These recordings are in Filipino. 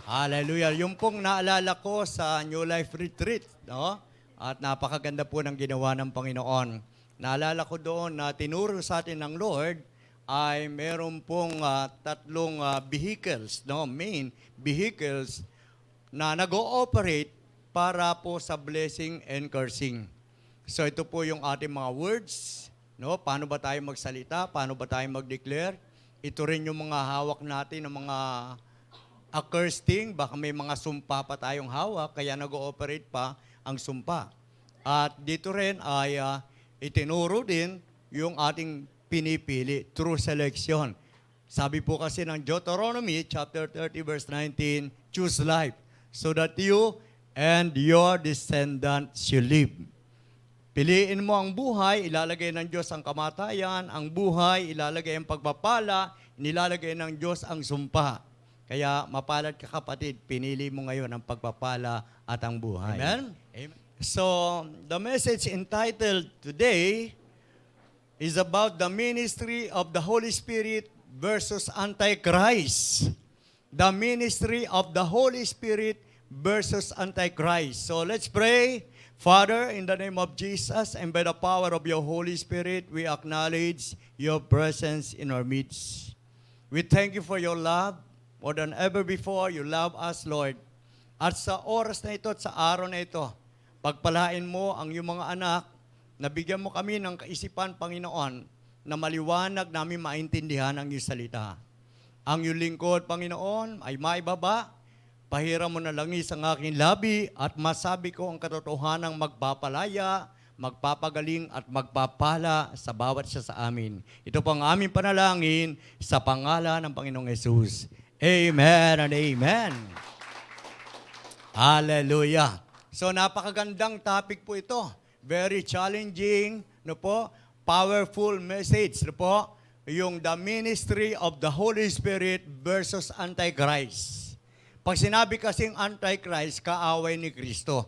Hallelujah. Yung pong naalala ko sa New Life Retreat, no? At napakaganda po ng ginawa ng Panginoon. Naalala ko doon na tinuro sa atin ng Lord ay meron pong tatlong vehicles, no? Main vehicles na nag-ooperate para po sa blessing and cursing. So ito po yung ating mga words, no? Paano ba tayo magsalita? Paano ba tayo mag-declare? Ito rin yung mga hawak natin ng mga accursing, baka may mga sumpa pa tayong hawak, kaya nag-ooperate pa ang sumpa. At dito rin ay itinuro din yung ating pinipili through selection. Sabi po kasi ng Deuteronomy chapter 30 verse 19, choose life so that you and your descendants shall live. Piliin mo ang buhay, ilalagay ng Diyos ang kamatayan, ang buhay, ilalagay ang pagpapala, nilalagay ng Diyos ang sumpa. Kaya mapalad ka kapatid, pinili mo ngayon ang pagpapala at ang buhay. Amen? Amen. So, the message entitled today is about the ministry of the Holy Spirit versus Antichrist. The ministry of the Holy Spirit versus Antichrist. So, let's pray. Father, in the name of Jesus and by the power of your Holy Spirit, we acknowledge your presence in our midst. We thank you for your love. More than ever before, you love us, Lord. At sa oras na ito at sa araw na ito, pagpalain mo ang iyong mga anak, nabigyan mo kami ng kaisipan, Panginoon, na maliwanag namin maintindihan ang iyong salita. Ang iyong lingkod, Panginoon, ay maibaba, pahiram mo na langis ang aking labi at masabi ko ang katotohanang magpapalaya, magpapagaling at magpapala sa bawat isa sa amin. Ito po ang aming panalangin sa pangalan ng Panginoong Yesus. Amen and amen. Hallelujah. So napakagandang topic po ito. Very challenging, no po? Powerful message, no po? Yung the ministry of the Holy Spirit versus Antichrist. Pag sinabi kasing Antichrist, kaaway ni Kristo.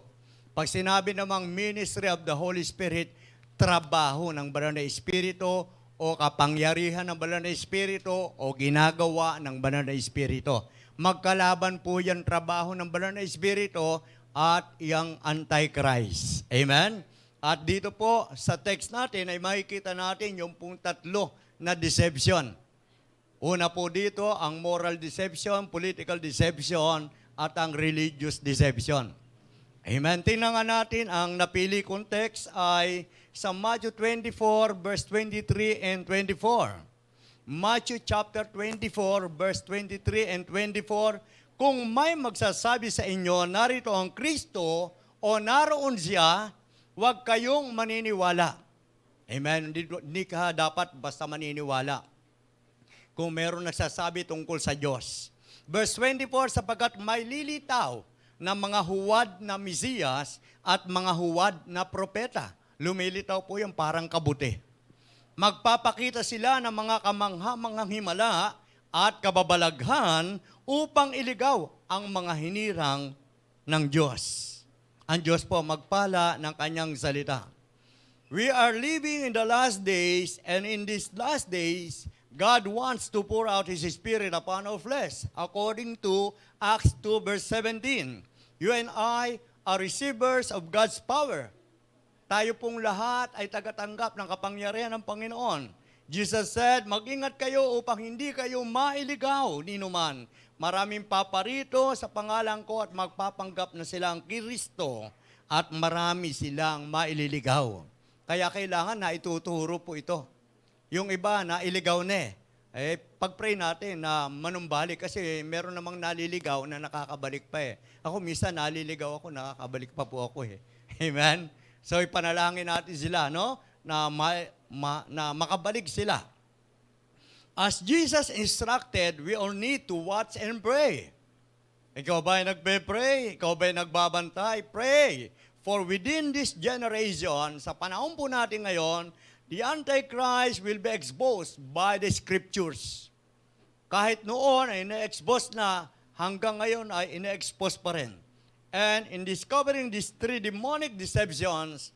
Pag sinabi namang ministry of the Holy Spirit, trabaho ng banal na Espiritu o kapangyarihan ng banal na Espiritu o ginagawa ng banal na Espiritu. Magkalaban po yan trabaho ng banal na Espiritu at yung Antichrist. Amen? At dito po sa text natin ay makikita natin yung pong tatlo na deception. Una po dito ang moral deception, political deception at ang religious deception. Amen. Tingnan nga natin ang napili kong text ay sa Matthew 24 verse 23 and 24. Matthew chapter 24 verse 23 and 24. Kung may magsasabi sa inyo, narito ang Kristo o naroon siya, huwag kayong maniniwala. Amen. Hindi ka dapat basta maniniwala kung meron nagsasabi tungkol sa Diyos. Verse 24, sapagkat may lilitaw na mga huwad na Mesiyas at mga huwad na propeta. Lumilitaw po yung parang kabuti. Magpapakita sila ng mga kamangha-manghang himala at kababalaghan upang iligaw ang mga hinirang ng Diyos. Ang Diyos po magpala ng kanyang salita. We are living in the last days, and in these last days, God wants to pour out His Spirit upon our flesh, according to Acts 2 verse 17. You and I are receivers of God's power. Tayo pong lahat ay tagatanggap ng kapangyarihan ng Panginoon. Jesus said, mag-ingat kayo upang hindi kayo mailigaw ni numan. Maraming paparito sa pangalan ko at magpapanggap na silang Kristo at marami silang maililigaw. Kaya kailangan na ituturo po ito. Yung iba na iligaw na pag-pray natin na manumbalik kasi meron namang naliligaw na nakakabalik pa Ako minsan naliligaw ako, nakakabalik pa po ako Amen? So ipanalangin natin sila, no? Na makabalik sila. As Jesus instructed, we all need to watch and pray. Ikaw ba ay nagpe-pray? Ikaw ba ay nagbabantay? Pray. For within this generation, sa panahon po natin ngayon, the Antichrist will be exposed by the Scriptures. Kahit noon ay ina-expose na, hanggang ngayon ay ina-expose pa rin. And in discovering these three demonic deceptions,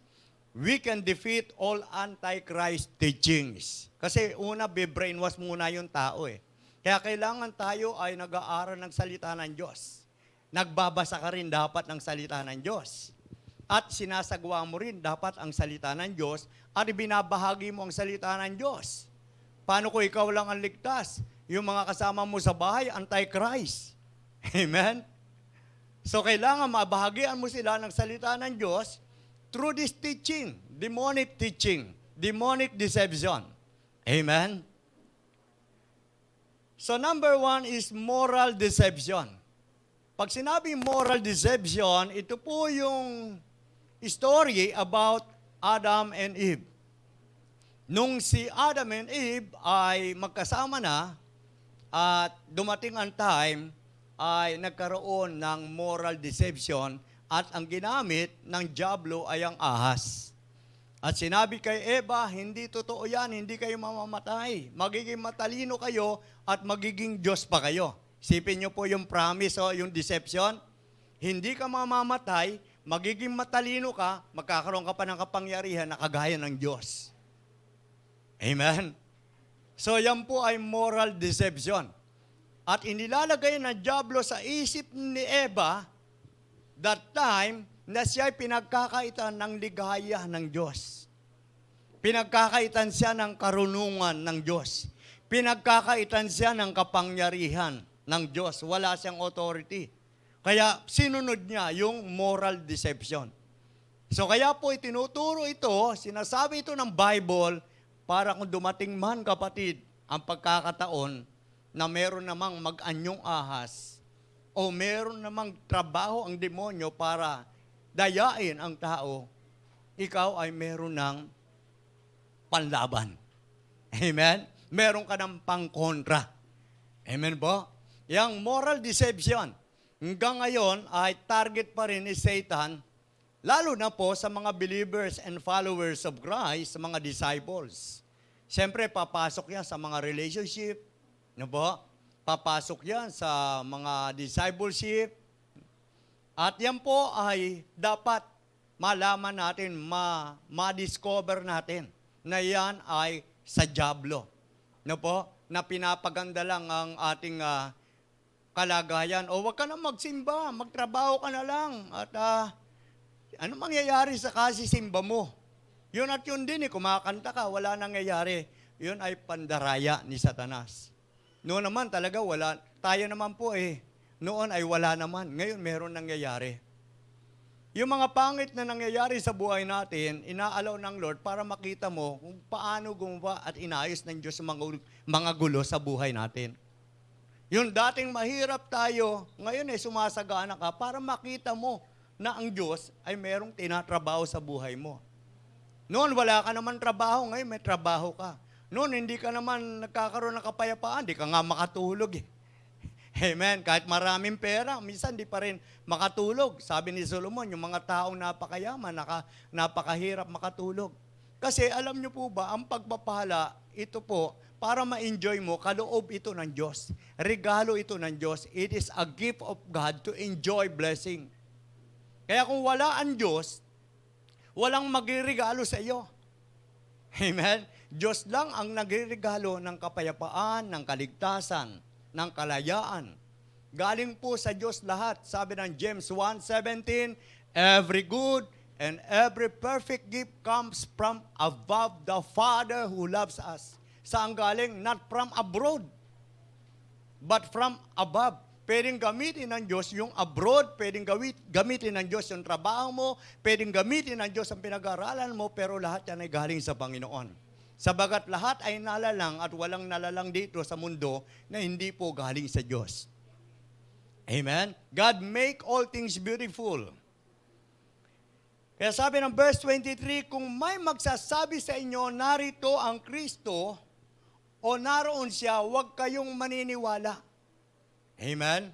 we can defeat all Antichrist teachings. Kasi una, be-brainwash muna yung tao Kaya kailangan tayo ay nag-aaral ng salita ng Diyos. nagbabasa ka rin dapat ng salita ng Diyos. At sinasagawa mo rin dapat ang salita ng Diyos at binabahagi mo ang salita ng Diyos. Paano kung ikaw lang ang ligtas? Yung mga kasama mo sa bahay, anti-Christ. Amen? So kailangan mabahagian mo sila ng salita ng Diyos through this teaching, demonic deception. Amen? So number 1 is moral deception. Pag sinabing moral deception, ito po yung story about Adam and Eve. Nung si Adam and Eve ay magkasama na at dumating ang time ay nagkaroon ng moral deception at ang ginamit ng dyablo ay ang ahas. At sinabi kay Eva, hindi totoo yan, hindi kayo mamamatay. Magiging matalino kayo at magiging Diyos pa kayo. Isipin niyo po yung promise o yung deception. Hindi ka mamamatay, magiging matalino ka, magkakaroon ka pa ng kapangyarihan na kagaya ng Diyos. Amen? So yan po ay moral deception. At inilalagay ng dyablo sa isip ni Eva, that time, na siya'y pinagkakaitan ng ligaya ng Diyos. Pinagkakaitan siya ng karunungan ng Diyos. Pinagkakaitan siya ng kapangyarihan ng Diyos. Wala siyang authority. Kaya sinunod niya yung moral deception. So kaya po itinuturo ito, sinasabi ito ng Bible, para kung dumating man kapatid, ang pagkakataon na meron namang mag-anyong ahas o meron namang trabaho ang demonyo para dayain ang tao, ikaw ay meron ng panlaban. Amen? Meron ka ng pangkontra. Amen po? Yang moral deception, hanggang ngayon ay target pa rin ni Satan, lalo na po sa mga believers and followers of Christ, sa mga disciples. Siyempre, papasok yan sa mga relationship, no po? Papasok yan sa mga discipleship. At yan po ay dapat malaman natin, ma-discover natin na yan ay sa dyablo. No po? Na pinapaganda lang ang ating kalagayan. O wag ka na magsimba, magtrabaho ka na lang. At ano mangyayari sa kasisimba mo? Yun at yun din, kumakanta ka, wala nangyayari. Yun ay pandaraya ni Satanas. Noon naman talaga wala, tayo naman po noon ay wala naman. Ngayon meron nangyayari. Yung mga pangit na nangyayari sa buhay natin, inaalaw ng Lord para makita mo kung paano gumawa at inayos ng Diyos mga gulo sa buhay natin. Yung dating mahirap tayo, ngayon sumasagana ka para makita mo na ang Diyos ay merong tinatrabaho sa buhay mo. Noon wala ka naman trabaho, ngayon may trabaho ka. Noon hindi ka naman nagkakaroon ng kapayapaan, di ka nga makatulog Amen. Kahit maraming pera, minsan di pa rin makatulog. Sabi ni Solomon, yung mga taong napakayaman, napakahirap makatulog. Kasi alam nyo po ba, ang pagpapala, ito po, para ma-enjoy mo, kaloob ito ng Diyos. Regalo ito ng Diyos. It is a gift of God to enjoy blessing. Kaya kung wala ang Diyos, walang magregalo sa iyo. Amen. Diyos lang ang nagregalo ng kapayapaan, ng kaligtasan, ng kalayaan. Galing po sa Diyos lahat. Sabi ng James 1:17, every good and every perfect gift comes from above the Father who loves us. Saan galing? Not from abroad, but from above. Pwedeng gamitin ng Diyos yung abroad, pwedeng gamitin ng Diyos yung trabaho mo, pwedeng gamitin ng Diyos ang pinag-aralan mo, pero lahat yan ay galing sa Panginoon. Sabagat lahat ay nalalang at walang nalalang dito sa mundo na hindi po galing sa Diyos. Amen? God make all things beautiful. Kaya sabi ng verse 23, kung may magsasabi sa inyo, narito ang Kristo o naroon siya, huwag kayong maniniwala. Amen?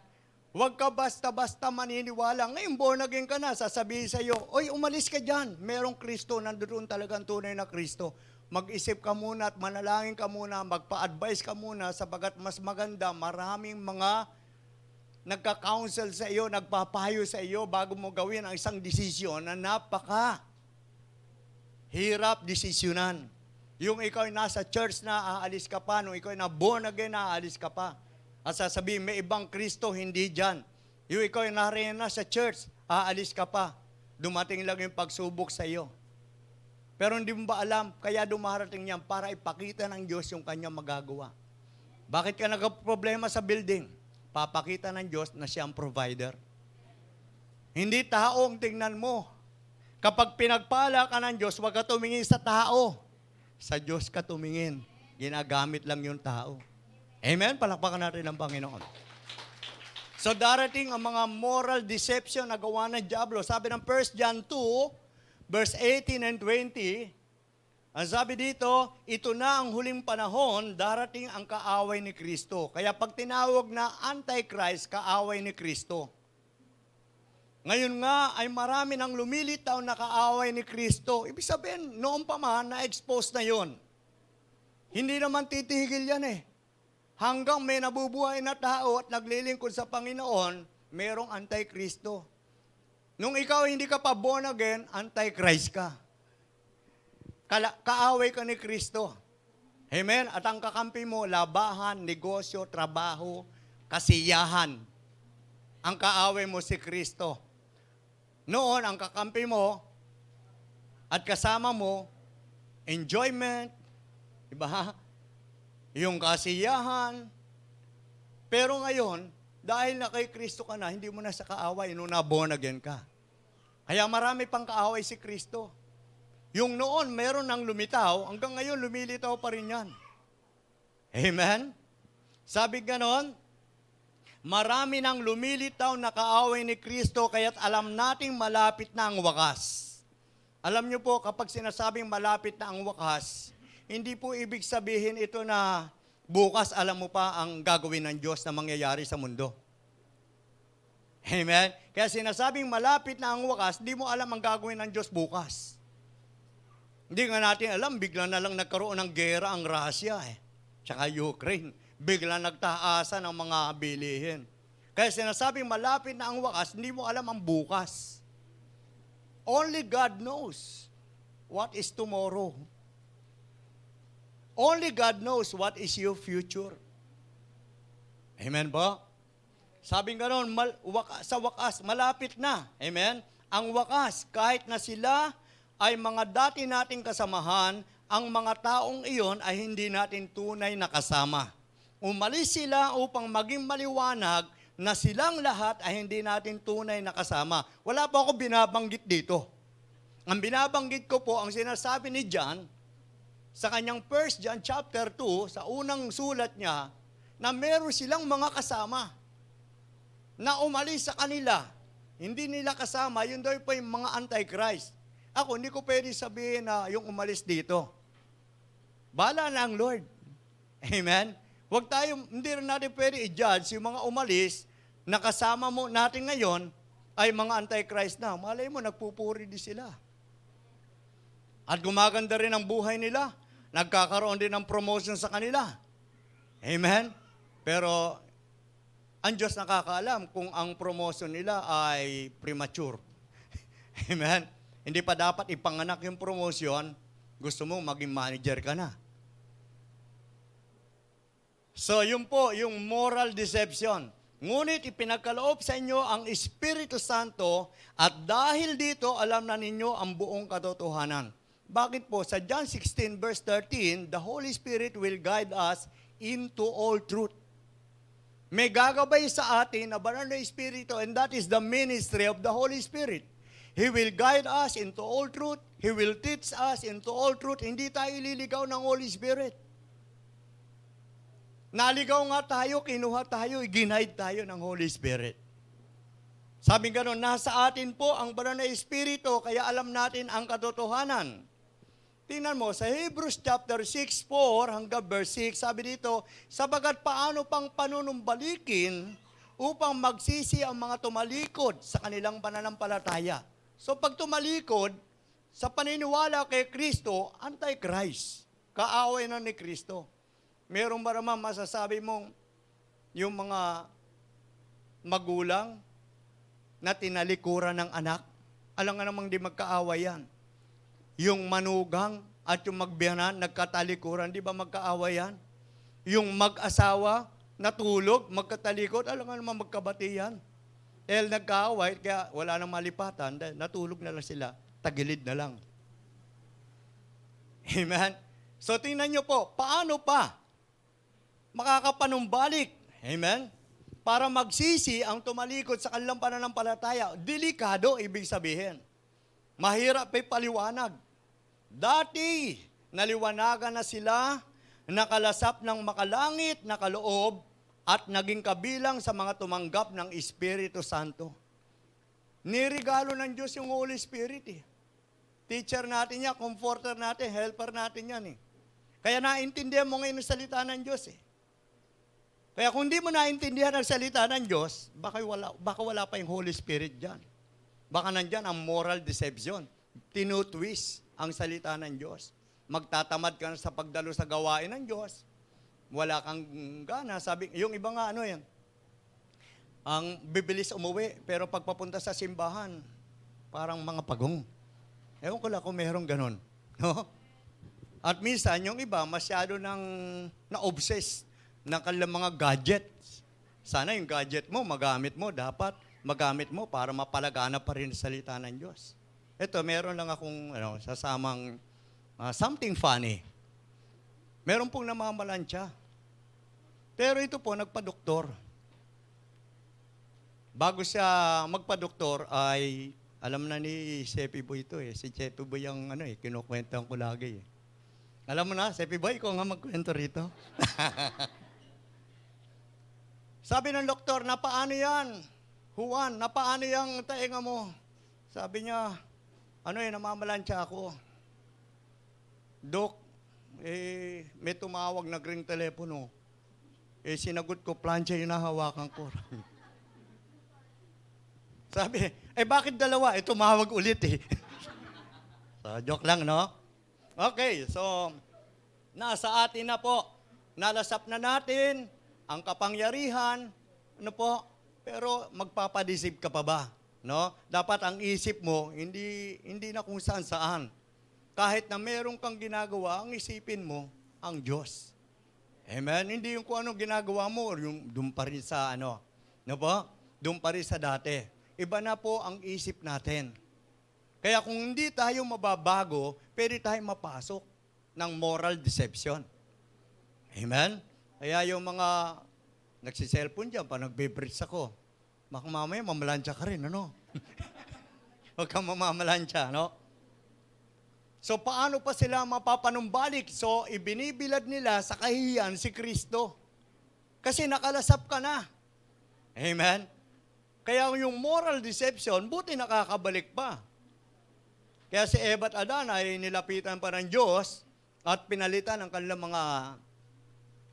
Huwag ka basta-basta maniniwala. Ngayon, born again ka na, sasabihin sa iyo, oy, umalis ka dyan. Merong Kristo, nandoon talagang tunay na Kristo. Mag-isip ka muna at manalangin ka muna, magpa-advise ka muna, sapagat mas maganda, maraming mga nagka-counsel sa iyo, nagpapayo sa iyo bago mo gawin ang isang desisyon na hirap desisyonan. Yung ikaw ay nasa church na, aalis ka pa. Nung ikaw ay na born again, aalis ka pa. At sasabihin, may ibang Kristo, hindi dyan. Yung ikaw yung nariyan na sa church, aalis ka pa. Dumating lang yung pagsubok sa iyo. Pero hindi mo ba alam, kaya dumarating yan para ipakita ng Diyos yung kanyang magagawa. Bakit ka nagka-problema sa building? Papakita ng Diyos na siya ang provider. Hindi tao ang tingnan mo. Kapag pinagpala ka ng Diyos, huwag ka tumingin sa tao. Sa Diyos ka tumingin. Ginagamit lang yung tao. Amen? Palakpakan natin ang Panginoon. So darating ang mga moral deception na gawa ng diablo. Sabi ng 1 John 2, verse 18 and 20, ang sabi dito, ito na ang huling panahon, darating ang kaaway ni Kristo. Kaya pag tinawag na Antichrist, kaaway ni Kristo. Ngayon nga ay marami nang lumilitaw na kaaway ni Kristo. Ibig sabihin, noon pa man, na-expose na yon. Hindi naman titigil yan eh. Hanggang may nabubuhay na tao at naglilingkod sa Panginoon, merong Antikristo. Nung ikaw hindi ka pa born again, Antichrist ka. Kaaway ka ni Kristo. Amen? At ang kakampi mo, labahan, negosyo, trabaho, kasiyahan. Ang kaaway mo si Kristo. Noon, ang kakampi mo at kasama mo, enjoyment, diba? Yung kasiyahan. Pero ngayon, dahil na kay Kristo ka na, hindi mo na sa kaaway, nung na-born again ka. Kaya marami pang kaaway si Kristo. Yung noon, meron nang lumitaw, hanggang ngayon, lumilitaw pa rin yan. Amen? Sabi ganon, marami nang lumilitaw na kaaway ni Kristo, kaya't alam nating malapit na ang wakas. Alam niyo po, kapag sinasabing malapit na ang wakas, hindi po ibig sabihin ito na bukas alam mo pa ang gagawin ng Diyos na mangyayari sa mundo. Amen? Kaya sinasabing malapit na ang wakas, hindi mo alam ang gagawin ng Diyos bukas. Hindi nga natin alam, bigla na lang nagkaroon ng gera ang Russia tsaka Ukraine. Bigla nagtaasa ng mga bilihin. Kaya sinasabing malapit na ang wakas, hindi mo alam ang bukas. Only God knows what is tomorrow. Only God knows what is your future. Amen ba? Sabing ganoon, sa wakas, malapit na. Amen? Ang wakas, kahit na sila ay mga dati nating kasamahan, ang mga taong iyon ay hindi natin tunay na kasama. Umalis sila upang maging maliwanag na silang lahat ay hindi natin tunay na kasama. Wala po ako binabanggit dito. Ang binabanggit ko po, ang sinasabi ni John, sa kanyang 1 John chapter 2, sa unang sulat niya, na meron silang mga kasama na umalis sa kanila. Hindi nila kasama, yun daw po yung mga Antichrist. Ako, hindi ko pwede sabihin na yung umalis dito. Bahala na ang Lord. Amen? Hindi rin natin pwede i-judge yung mga umalis na kasama mo natin ngayon ay mga Antichrist na. Malay mo, nagpupuri din sila. At gumaganda rin ang buhay nila. Nagkakaroon din ng promotion sa kanila. Amen? Pero, ang Diyos nakakaalam kung ang promotion nila ay premature. Amen? Hindi pa dapat ipanganak yung promotion, gusto mo maging manager ka na. So, yun po, yung moral deception. Ngunit ipinagkaloob sa inyo ang Espiritu Santo at dahil dito, alam na ninyo ang buong katotohanan. Bakit po? Sa John 16 verse 13, the Holy Spirit will guide us into all truth. May gagabay sa atin na banal na Espiritu and that is the ministry of the Holy Spirit. He will guide us into all truth. He will teach us into all truth. Hindi tayo ililigaw ng Holy Spirit. Naligaw nga tayo, kinuha tayo, ginide tayo ng Holy Spirit. Sabi gano'n, nasa atin po ang banal na Espiritu, kaya alam natin ang katotohanan. Tingnan mo, sa Hebrews chapter 6, 4 hanggang verse 6, sabi dito, sabagat paano pang panunumbalikin upang magsisi ang mga tumalikod sa kanilang pananampalataya. So pag tumalikod, sa paniniwala kay Kristo, Antichrist, kaaway na ni Kristo. Meron ba naman masasabi mong yung mga magulang na tinalikuran ng anak? Alam nga namang di magkaaway yan. Yung manugang at yung magbiyanan, nagkatalikuran, di ba magkaaway yan? Yung mag-asawa, natulog, magkatalikod, alam nga naman magkabati yan. Nagkaaway, kaya wala nang malipatan, dahil natulog na lang sila, tagilid na lang. Amen? So tingnan nyo po, paano pa makakapanumbalik? Amen? Para magsisi ang tumalikod sa kanilang pananampalataya. Delikado, ibig sabihin. Mahirap ay paliwanag. Dati, naliwanagan na sila, nakalasap ng makalangit na kaloob, at naging kabilang sa mga tumanggap ng Espiritu Santo. Nirigalo ng Diyos yung Holy Spirit eh. Teacher natin yan, comforter natin, helper natin yan eh. Kaya naintindihan mo ngayon ang salita ng Diyos eh. Kaya kung di mo naintindihan ang salita ng Diyos, baka wala pa yung Holy Spirit dyan. Baka nandyan ang moral deception. Tinutwist ang salita ng Diyos. Magtatamad ka na sa pagdalo sa gawain ng Diyos. Wala kang gana. Sabi, yung iba nga yan, ang bibilis umuwi, pero pagpapunta sa simbahan, parang mga pagong. Ewan ko lang kung mayroong ganon. No? At minsan, yung iba, masyado na-obsess ng kanilang mga gadgets. Sana yung gadget mo, magamit mo, dapat magamit mo para mapalagana pa rin sa salita ng Diyos. Ito, meron lang akong sasamang something funny. Meron pong namamalansya. Pero ito po, nagpa-doktor. Bago siya magpa-doktor ay, alam na ni Sepi Boy ito eh. Si Sepi Boy ang kinukwentan ko lagi eh. Alam mo na, Sepi Boy, ikaw nga magkwento rito. Sabi ng doktor, napaano yan? Juan, napaano yung tainga mo? Sabi niya, namamalansya ako. Dok, may tumawag, nag-ring telepono. Sinagot ko, plancha yung nahawakan ko. Sabi, bakit dalawa? Tumawag ulit eh. So, joke lang, no? Okay, so, nasa atin na po. Nalasap na natin ang kapangyarihan, pero magpapadisip ka pa ba? No? Dapat ang isip mo, hindi na kung saan-saan. Kahit na meron kang ginagawa, ang isipin mo, ang Diyos. Amen? Hindi yung kung anong ginagawa mo, yung doon pa rin sa doon pa rin sa dati. Iba na po ang isip natin. Kaya kung hindi tayo mababago, pwede tayo mapasok ng moral deception. Amen? Kaya yung mga nagsiselfone dyan, pa nagbe-bridge ako, baka mamaya mamalansya ka rin, Huwag kang mamamalansya, So, paano pa sila mapapanumbalik? So, ibinibilad nila sa kahihiyan si Kristo. Kasi nakalasap ka na. Amen? Kaya yung moral deception, buti nakakabalik pa. Kaya si Eva at Adan ay nilapitan pa ng Diyos at pinalitan ang kanilang mga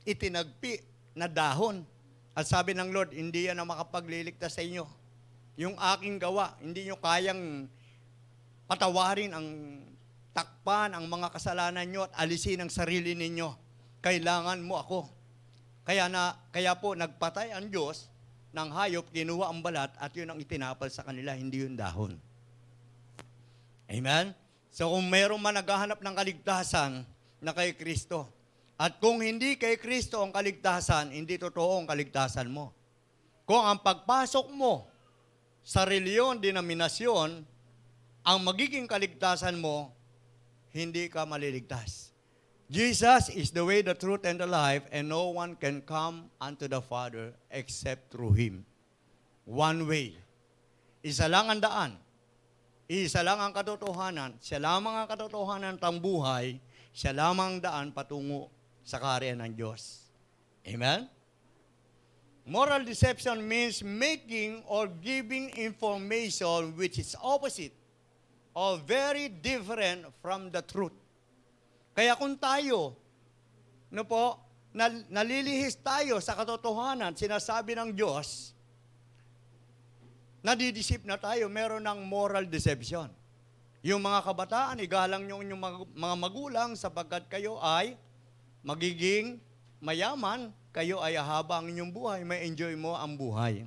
itinagpi na dahon. At sabi ng Lord, hindi yan ang makapagliligtas sa inyo. Yung aking gawa, hindi nyo kayang patawarin ang takpan ang mga kasalanan nyo at alisin ang sarili ninyo. Kailangan mo ako. Kaya po nagpatay ang Diyos ng hayop, kinuha ang balat at yun ang itinapal sa kanila, hindi yung dahon. Amen? So kung mayroong man naghahanap ng kaligtasan na kay Kristo, at kung hindi kay Kristo ang kaligtasan, hindi totoo ang kaligtasan mo. Kung ang pagpasok mo sa reliyon, denominasyon, ang magiging kaligtasan mo, hindi ka maliligtas. Jesus is the way, the truth, and the life, and no one can come unto the Father except through Him. One way. Isa lang ang daan. Isa lang ang katotohanan. Siya lamang ang katotohanan ng buhay. Siya lamang ang daan patungo sa kaharian ng Diyos. Amen? Moral deception means making or giving information which is opposite or very different from the truth. Kaya kung tayo, nalilihis tayo sa katotohanan, sinasabi ng Diyos, nadidisip na tayo, meron ng moral deception. Yung mga kabataan, igalang nyo yung mga magulang sapagkat kayo ay magiging mayaman, kayo ay haba ang inyong buhay, may enjoy mo ang buhay.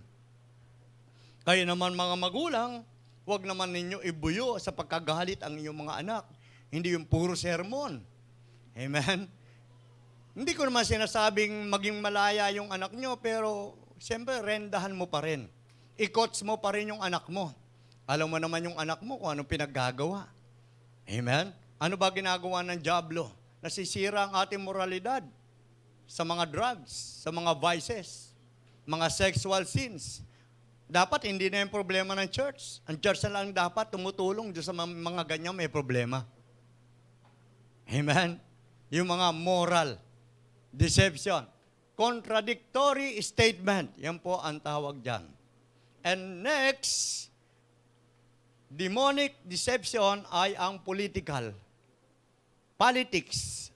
Kayo naman mga magulang, huwag naman ninyo ibuyo sa pagkagalit ang inyong mga anak. Hindi yung puro sermon. Amen? Hindi ko naman sinasabing maging malaya yung anak nyo, pero siyempre rendahan mo pa rin. i-coach mo pa rin yung anak mo. Alam mo naman yung anak mo kung anong pinaggagawa. Amen? Ano ba ginagawa ng dyablo? Nasisira ang ating moralidad sa mga drugs, sa mga vices, mga sexual sins. Dapat hindi na yung problema ng church. Ang church na lang dapat tumutulong doon sa mga ganyan may problema. Amen? Yung mga moral deception. Contradictory statement. Yan po ang tawag dyan. And next, demonic deception ay ang political. Politics.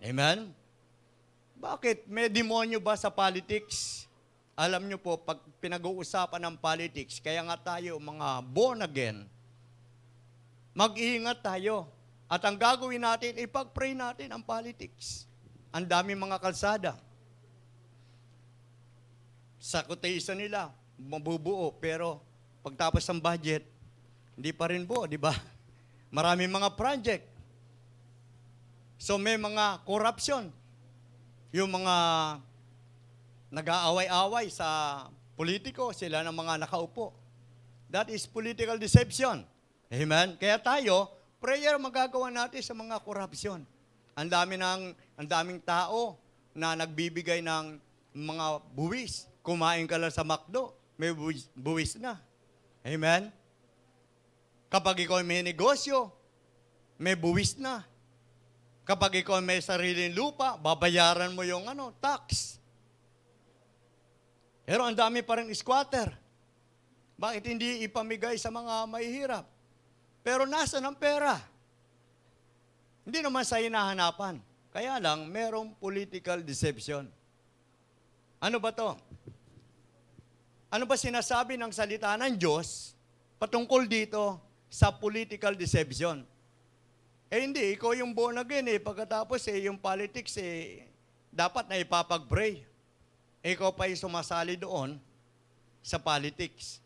Amen? Bakit? May demonyo ba sa politics? Alam nyo po, pag pinag-uusapan ng politics, kaya nga tayo mga born again, mag-iingat tayo. At ang gagawin natin, ipag-pray natin ang politics. Ang daming mga kalsada. Sa quotation nila, mabubuo, pero pagtapos ng budget, hindi pa rin buo, di ba? Maraming mga project. So may mga corruption. Yung mga nag-aaway-away sa politiko, sila ng mga nakaupo. That is political deception. Amen? Kaya tayo, prayer magagawa natin sa mga corruption. Ang daming tao na nagbibigay ng mga buwis. Kumain ka lang sa McDo, may buwis na. Amen? Kapag ikaw may negosyo, may buwis na. Kapag ikaw may sariling lupa, babayaran mo yung tax. Pero ang dami pa rin squatter. Bakit hindi ipamigay sa mga mahihirap? Pero nasa ng pera? Hindi naman sa hinahanapan. Kaya lang, merong political deception. Ano ba to? Ano ba sinasabi ng salita ng Diyos patungkol dito sa political deception? Hindi, ikaw yung born again pagkatapos yung politics dapat na ipapag-pray. Ikaw pa yung sumasali doon sa politics.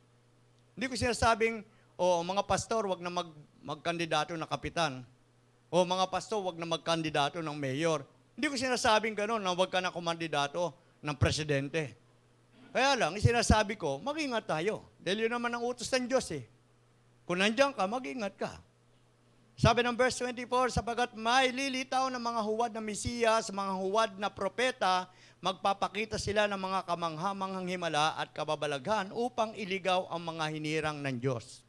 Hindi ko sinasabing, mga pastor, wag na magkandidato na kapitan. O mga pastor, wag na magkandidato ng mayor. Hindi ko sinasabing gano'n na wag ka na kumandidato ng presidente. Kaya lang, sinasabi ko, mag-ingat tayo. Dahil yun naman ang utos ng Diyos Kung nandiyan ka, mag-ingat ka. Sabi ng verse 24, sapagat may lilitaw ng mga huwad na Mesiyas, mga huwad na propeta, magpapakita sila ng mga kamanghamanghang himala at kababalaghan upang iligaw ang mga hinirang ng Diyos.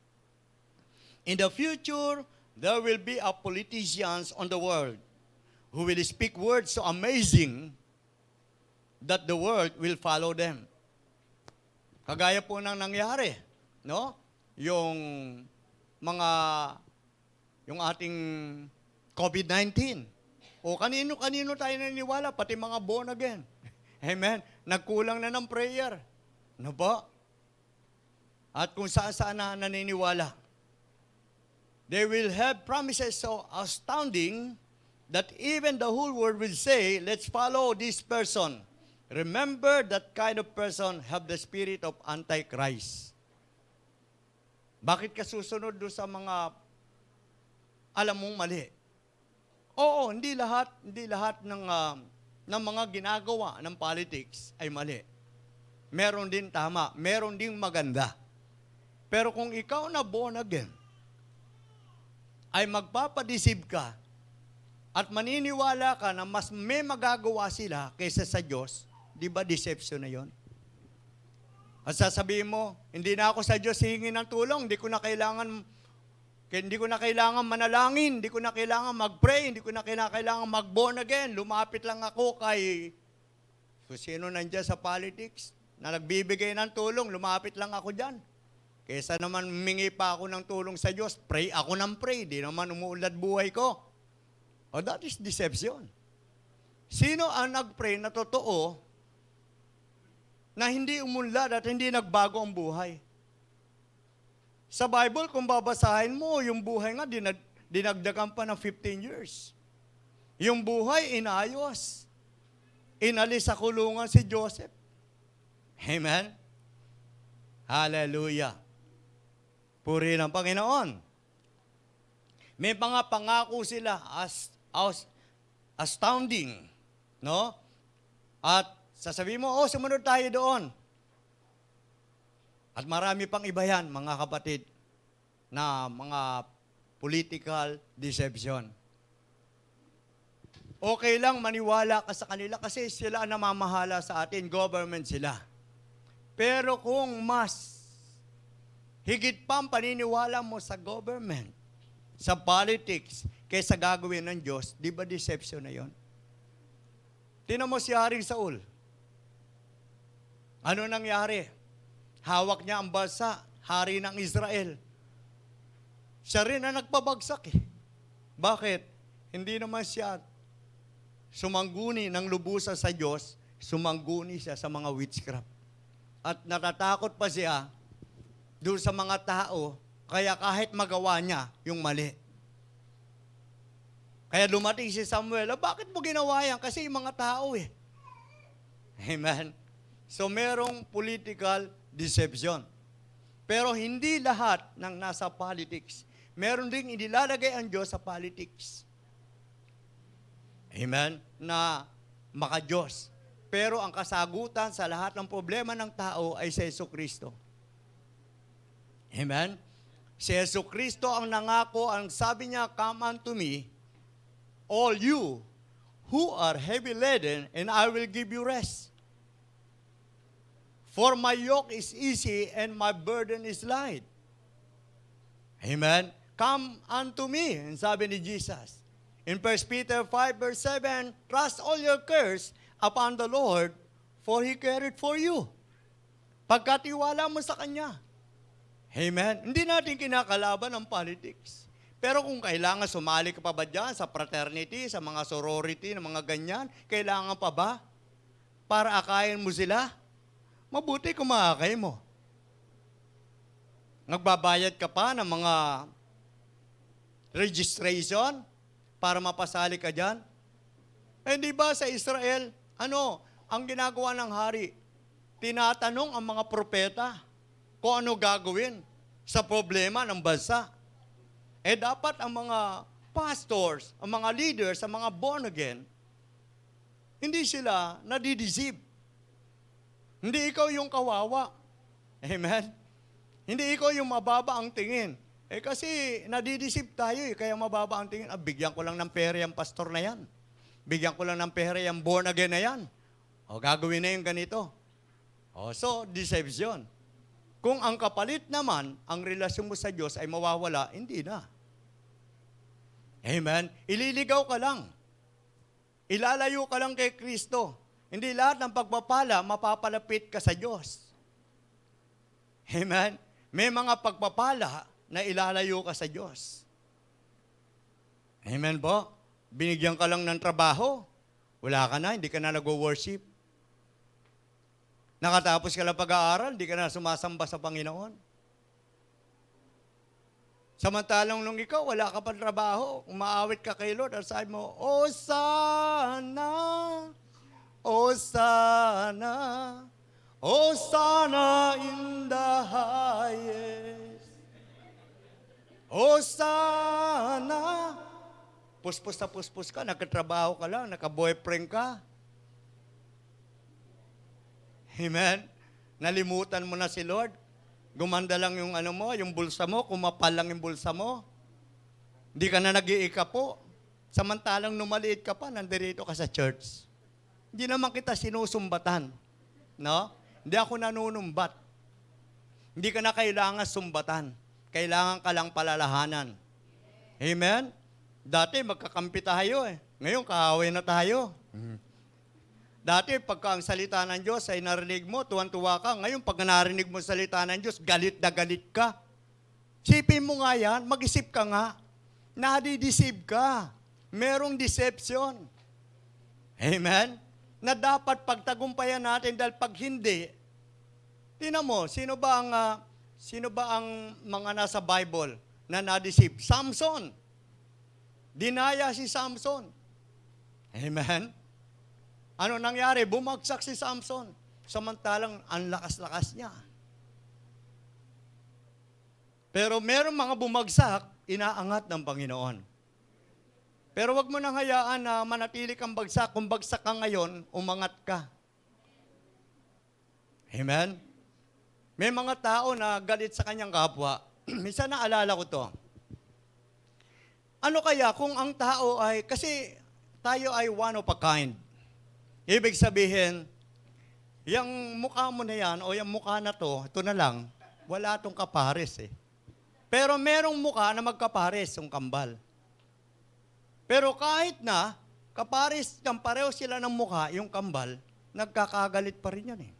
In the future, there will be a politicians on the world who will speak words so amazing that the world will follow them. Kagaya po ng nangyari, no? Yung ating COVID-19. O kanino-kanino tayo naniniwala, pati mga born again. Amen? Nagkulang na ng prayer. Ano ba? At kung saan na naniniwala. They will have promises so astounding that even the whole world will say, let's follow this person. Remember that kind of person have the spirit of Antichrist. Bakit ka susunod doon sa mga alam mong mali? Oo, hindi lahat ng mga ginagawa ng politics ay mali. Meron din tama, meron din maganda. Pero kung ikaw na born again, ay magpapadeceive ka at maniniwala ka na mas may magagawa sila kaysa sa Diyos, di ba deception na yon? At sasabihin mo, hindi na ako sa Diyos hihingi ng tulong, hindi ko na kailangan manalangin, hindi ko na kailangan mag-pray, hindi ko na kailangan mag-born again. Lumapit lang ako kay sino nandiyan sa politics na nagbibigay ng tulong, lumapit lang ako dyan. Kesa naman humingi pa ako ng tulong sa Diyos, pray ako ng pray, di naman umuulad buhay ko. Oh, that is deception. Sino ang nag-pray na totoo na hindi umunlad at hindi nagbago ang buhay? Sa Bible, kung babasahin mo, yung buhay nga, dinagdagan pa ng 15 years. Yung buhay, inayos. Inalis sa kulungan si Joseph. Amen? Hallelujah. Puri ng Panginoon. May mga pangako sila astounding. No? At sasabihin mo, sumunod tayo doon. At marami pang iba yan, mga kapatid, na mga political deception. Okay lang maniwala ka sa kanila kasi sila ang namamahala sa atin, government sila. Pero kung mas higit pa ang paniniwala mo sa government, sa politics, kaysa gagawin ng Diyos, di ba deception na yon? Tingnan mo si Haring Saul. Ano nangyari? Hawak niya ang bansa, hari ng Israel. Siya rin ang nagpabagsak eh. Bakit? Hindi naman siya sumangguni ng lubusan sa Diyos, sumangguni siya sa mga witchcraft. At natatakot pa siya doon sa mga tao, kaya kahit magawa niya yung mali. Kaya dumating si Samuel, bakit mo ginawa yan? Kasi yung mga tao eh. Amen. So merong political deception. Pero hindi lahat ng nasa politics. Meron ding inilalagay ang Diyos sa politics. Amen? Na maka-Diyos. Pero ang kasagutan sa lahat ng problema ng tao ay si Jesucristo. Amen? Si Jesucristo ang nangako, ang sabi niya, "Come unto me, all you who are heavy laden, and I will give you rest. For my yoke is easy and my burden is light." Amen? Come unto me, and sabi ni Jesus. In 1 Peter 5 verse 7, "Trust all your cares upon the Lord, for He cared for you." Pagkatiwala mo sa Kanya. Amen? Hindi natin kinakalaban ang politics. Pero kung kailangan sumali ka pa ba dyan sa fraternity, sa mga sorority, ng mga ganyan, kailangan pa ba? Para akayin mo sila? Mabuti kung maakay mo. Nagbabayad ka pa ng mga registration para mapasali ka dyan? Eh di ba sa Israel, ang ginagawa ng hari? Tinatanong ang mga propeta kung ano gagawin sa problema ng bansa. Eh dapat ang mga pastors, ang mga leaders, ang mga born again, hindi sila nadideceive. Hindi ikaw yung kawawa. Amen? Hindi ikaw yung mababa ang tingin. Eh kasi nadideceive tayo eh, kaya mababa ang tingin. Bigyan ko lang ng pera yung pastor na yan. Bigyan ko lang ng pera yung born again na yan. O gagawin na yung ganito. O so, deception. Kung ang kapalit naman, ang relasyon mo sa Diyos ay mawawala, hindi na. Amen? Ililigaw ka lang. Ilalayo ka lang kay Kristo. Hindi lahat ng pagpapala, mapapalapit ka sa Diyos. Amen? May mga pagpapala na ilalayo ka sa Diyos. Amen po? Binigyan ka lang ng trabaho, wala ka na, hindi ka na nag-worship. Nakatapos ka lang pag-aaral, hindi ka na sumasamba sa Panginoon. Samantalang nung ikaw, wala ka pa trabaho, umaawit ka kay Lord, at sabi mo, "O sana, O sana, O sana in the highest, O sana." Puspos na puspos ka, nagkatrabaho ka lang, naka-boyfriend ka. Amen? Nalimutan mo na si Lord. Gumanda lang yung yung bulsa mo, kumapal lang yung bulsa mo. Hindi ka na nag-iikapo. Samantalang numaliit ka pa, nandirito ka sa church. Hindi naman kita sinusumbatan. No? Hindi ako nanunumbat. Hindi ka na kailangan sumbatan. Kailangan ka lang palalahanan. Amen? Dati magkakampi tayo eh. Ngayon, kaaway na tayo. Dati, pagka ang salita ng Diyos ay narinig mo, tuwan-tuwa ka. Ngayon, pag narinig mo salita ng Diyos, galit na galit ka. Sipin mo nga yan, mag-isip ka nga. Nadi-deceive ka. Merong deception. Amen? Na dapat pagtagumpayan natin dahil pag hindi, tingnan mo, sino ba ang mga nasa Bible na na-deceive? Samson. Dinaya si Samson. Amen? Ano nangyari? Bumagsak si Samson. Samantalang ang lakas-lakas niya. Pero meron mga bumagsak, inaangat ng Panginoon. Pero wag mo nang hayaan na manatili kang bagsak. Kung bagsak ka ngayon, umangat ka. Amen? May mga tao na galit sa kanyang kapwa. Minsan naalala ko to. Ano kaya kung ang tao ay, kasi tayo ay one of a kind. Ibig sabihin, yung mukha mo na yan o yung mukha na to, ito na lang, wala tong kapares eh. Pero merong mukha na magkapares, yung kambal. Pero kahit na, kapares, pareho sila ng mukha, yung kambal, nagkakagalit pa rin yan eh.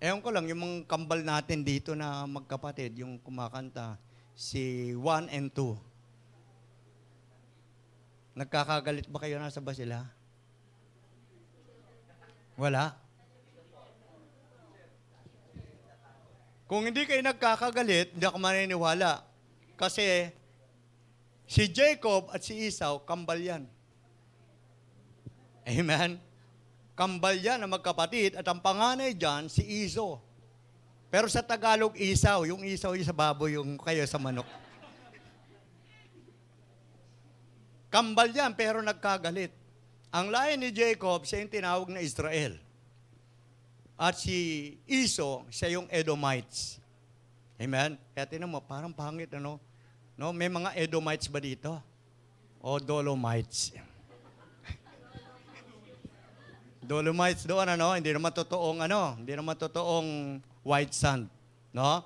Ewan ko lang, yung mga kambal natin dito na magkapatid, yung kumakanta, si 1 and 2. Nagkakagalit ba kayo? Nasa ba sila? Wala? Kung hindi kayo nagkakagalit, hindi ako maniniwala. Kasi si Jacob at si Esau, kambal yan. Amen? Kambal yan na magkapatid at ang panganay dyan, si Esau. Pero sa Tagalog, Esau. Yung Esau yung sa baboy, yung kayo sa manok. Kambal yan, pero nagkagalit. Ang lahi ni Jacob, siya yung tinawag na Israel. At si Esau, siya yung Edomites. Amen? Kaya tinan mo, parang pangit, ano? No? May mga Edomites ba dito? O Dolomites? Dolomites doon, ano? Hindi naman totoong white sand. No?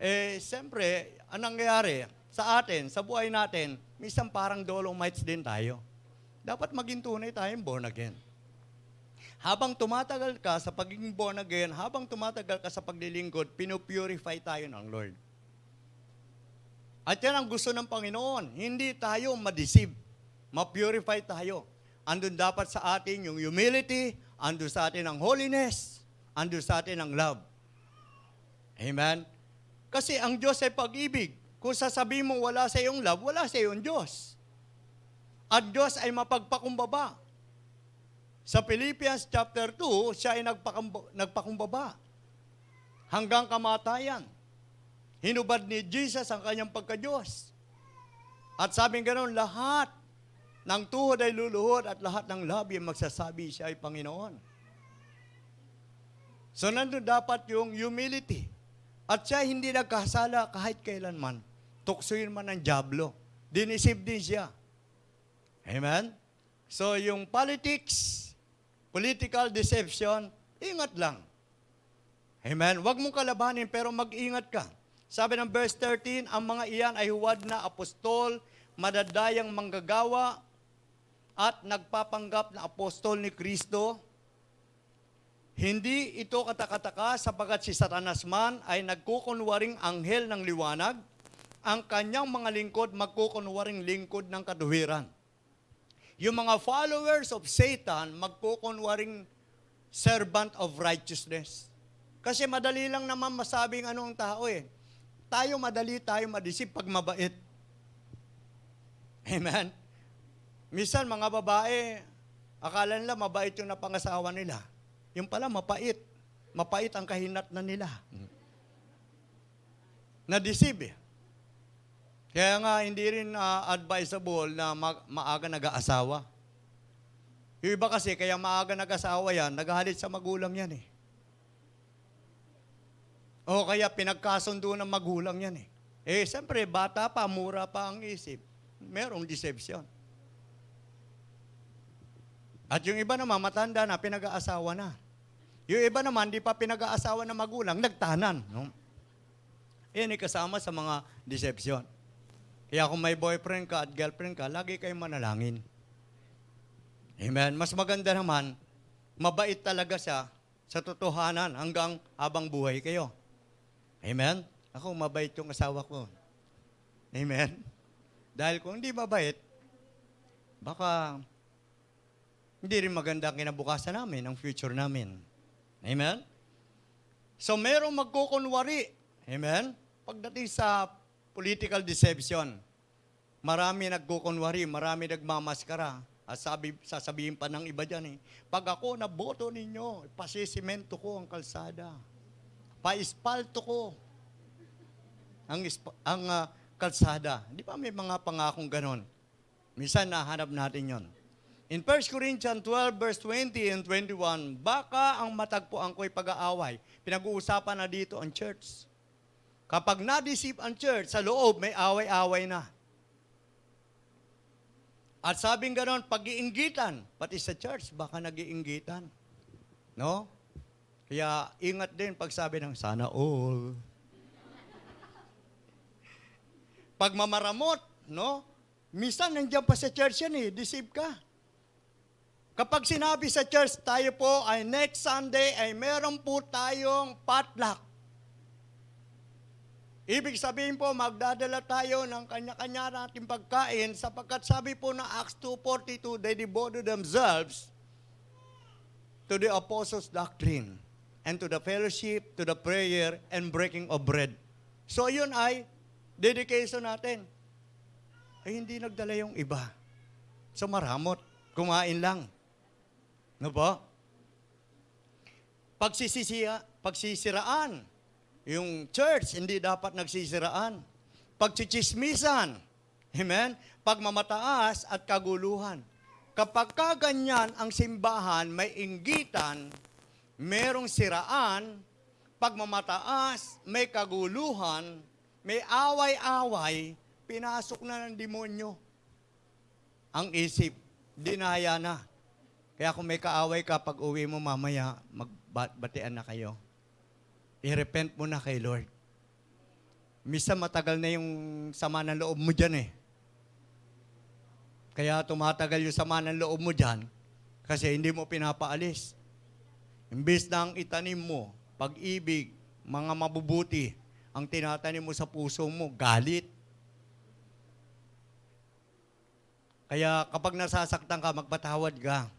Eh, siyempre, anong nangyayari sa atin, sa buhay natin, minsan parang Dolomites din tayo. Dapat maging tunay tayong born again. Habang tumatagal ka sa pagiging born again, habang tumatagal ka sa paglilingkod, pinupurify tayo ng Lord. At yan ang gusto ng Panginoon. Hindi tayo ma-deceive. Ma-purify tayo. Andun dapat sa atin yung humility, andun sa atin ang holiness, andun sa atin ang love. Amen? Kasi ang Diyos ay pag-ibig. Kung sasabihin mo wala sa iyong love, wala sa iyong Diyos. At Diyos ay mapagpakumbaba. Sa Philippians chapter 2, siya ay nagpakumbaba. Hanggang kamatayan. Hinubad ni Jesus ang kanyang pagka-Diyos. At sabing ganoon, lahat ng tuhod ay luluhod at lahat ng labi magsasabi siya ay Panginoon. So nandun dapat yung humility. At siya hindi nagkasala kahit kailanman. Tuksoin man ng dyablo. Dinisip din siya. Amen? So yung political deception, ingat lang. Amen? Huwag mong kalabanin pero mag-ingat ka. Sabi ng verse 13, ang mga iyan ay huwad na apostol, madadayang manggagawa, at nagpapanggap na apostol ni Kristo. Hindi ito katakataka sapagat si Satanas man ay nagkukunwaring anghel ng liwanag, ang kanyang mga lingkod magkukunwaring lingkod ng kaduhiran. Yung mga followers of Satan magkukunwaring servant of righteousness. Kasi madali lang naman masabing anong tao eh. Tayo madisip pag mabait. Amen? Minsan mga babae, akala nila mabait yung napangasawa nila. Yung pala mapait. Mapait ang kahinatnan nila. Na-deceive eh. Kaya nga hindi rin advisable na maaga nag-aasawa. Yung iba kasi kaya maaga nag-asawa yan, naghahalit sa magulang yan eh. O kaya pinagkasundo ng magulang yan eh. Eh, siyempre, bata pa, mura pa ang isip. Merong deception. At yung iba naman, matanda na, pinag-aasawa na. Yung iba naman, di pa pinag-aasawa ng magulang, nagtanan. No? Yan ay kasama sa mga deception. Kaya kung may boyfriend ka at girlfriend ka, lagi kayong manalangin. Amen? Mas maganda naman, mabait talaga siya sa totohanan hanggang habang buhay kayo. Amen? Ako, mabait yung asawa ko. Amen? Dahil kung hindi mabait, baka hindi rin maganda ang kinabukasan namin, ang future namin. Amen? So, merong magkukunwari. Amen? Pagdating sa political deception, marami nagkukunwari, marami nagmamaskara. At sasabihin pa ng iba dyan eh, pag ako naboto ninyo, pasisimento ko ang kalsada. Pa-ispalto ko ang kalsada. Di ba may mga pangakong ganon? Minsan nahanap natin yon. In 1 Corinthians 12 verse 20 and 21, baka ang matagpuan ko'y pag-aaway. Pinag-uusapan na dito ang church. Kapag na-deceive ang church, sa loob may away-away na. At sabing ganon, pag-iinggitan, pati sa church, baka nag-iinggitan. No? Kaya ingat din pag sabi ng sana all. Pag mamaramot, no? Minsan nandiyan pa sa church yan deceive ka. Kapag sinabi sa church, tayo po ay next Sunday ay meron po tayong potluck. Ibig sabihin po, magdadala tayo ng kanya-kanya nating pagkain sapagkat sabi po na Acts 2:42, they devoted themselves to the apostles' doctrine and to the fellowship, to the prayer, and breaking of bread. So yun ay dedication natin. Ay hindi nagdala yung iba. So maramot, kumain lang. No po? Pagsisiraan. Yung church, hindi dapat nagsisiraan. Pagchichismisan. Amen? Pagmamataas at kaguluhan. Kapag kaganyan ang simbahan, may inggitan, merong siraan, pagmamataas, may kaguluhan, may away-away, pinasok na ng demonyo. Ang isip, dinaya na. Kaya kung may kaaway ka, pag uwi mo mamaya, magbatian na kayo. I-repent mo na kay Lord. Misa matagal na yung sama ng loob mo dyan Kaya tumatagal yung sama ng loob mo dyan kasi hindi mo pinapaalis. Imbis na ang itanim mo, pag-ibig, mga mabubuti, ang tinatanim mo sa puso mo, galit. Kaya kapag nasasaktan ka, magpatawad ka.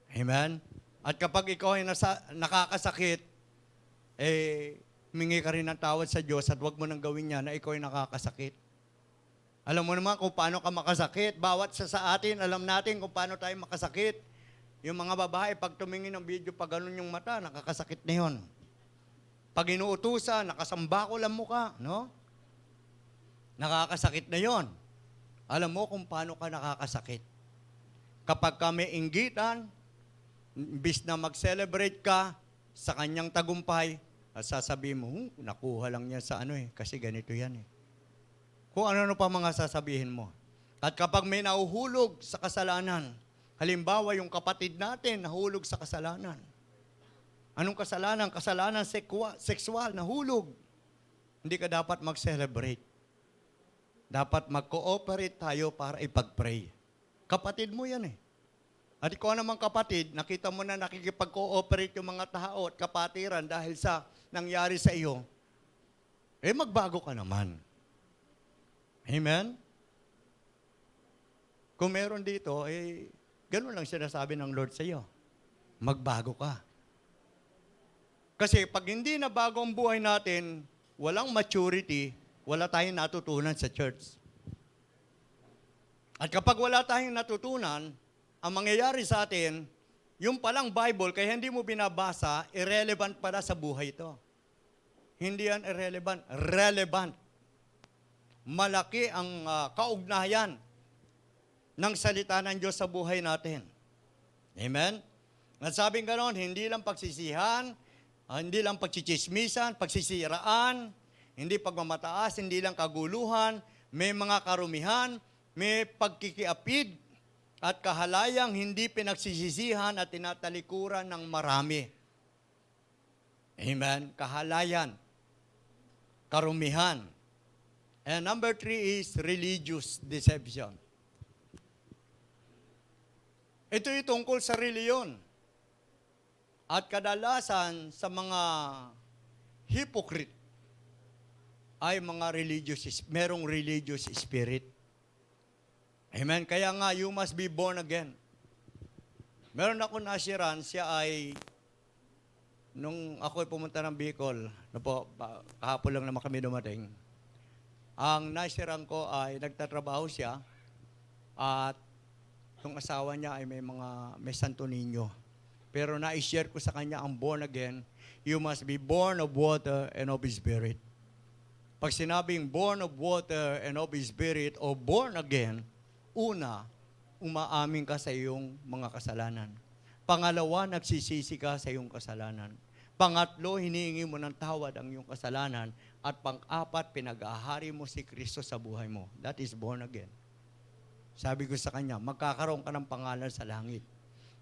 Amen? At kapag ikaw ay nakakasakit, humingi ka rin ng tawad sa Diyos at huwag mo nang gawin niya na ikaw ay nakakasakit. Alam mo naman kung paano ka makasakit. Bawat sa atin, alam natin kung paano tayo makasakit. Yung mga babae, pag tumingin ng video, pag ganun yung mata, nakakasakit na yun. Pag inuutusan, nakasambakol ang mukha, no? Nakakasakit na yon. Alam mo kung paano ka nakakasakit. Kapag ka may inggitan, imbis na mag-celebrate ka sa kanyang tagumpay, at sasabihin mo, nakuha lang niya sa kasi ganito yan Kung ano pa mga sasabihin mo. At kapag may nahuhulog sa kasalanan, halimbawa yung kapatid natin nahulog sa kasalanan. Anong kasalanan? Kasalanan sexual, nahulog. Hindi ka dapat mag-celebrate. Dapat mag-cooperate tayo para ipag-pray. Kapatid mo yan At ikaw naman kapatid, nakita mo na nakikipag-cooperate yung mga tao at kapatiran dahil sa nangyari sa iyo, magbago ka naman. Amen? Kung meron dito, ganun lang sinasabi ng Lord sa iyo. Magbago ka. Kasi pag hindi na bago ang buhay natin, walang maturity, wala tayong natutunan sa church. At kapag wala tayong natutunan, ang mangyayari sa atin, yung palang Bible, kaya hindi mo binabasa, irrelevant pala sa buhay ito. Hindi yan irrelevant, relevant. Malaki ang kaugnayan ng salita ng Diyos sa buhay natin. Amen? At sabing ganon, hindi lang pagsisihan, hindi lang pagchichismisan, pagsisiraan, hindi pagmamataas, hindi lang kaguluhan, may mga karumihan, may pagkikiapid, at kahalayang hindi pinagsisisihan at tinatalikuran ng marami. Amen? Kahalayan, karumihan. And number 3 is religious deception. Ito yung tungkol sa reliyon. At kadalasan sa mga hypocrite ay mga merong religious spirit. Amen? Kaya nga, you must be born again. Meron ako nasiran, siya ay, nung ako ay pumunta ng Bicol, kahapon lang naman kami dumating, ang nasiran ko ay nagtatrabaho siya at yung asawa niya ay may Santo Niño. Pero na-share ko sa kanya ang born again, you must be born of water and of Spirit. Pag sinabing born of water and of Spirit o born again, una umaamin ka sa iyong mga kasalanan. Pangalawa, nagsisisi ka sa iyong kasalanan. Pangatlo, hinihingi mo ng tawad ang iyong kasalanan. At pang-apat, pinag-ahari mo si Kristo sa buhay mo. That is born again. Sabi ko sa kanya, magkakaroon ka ng pangalan sa langit.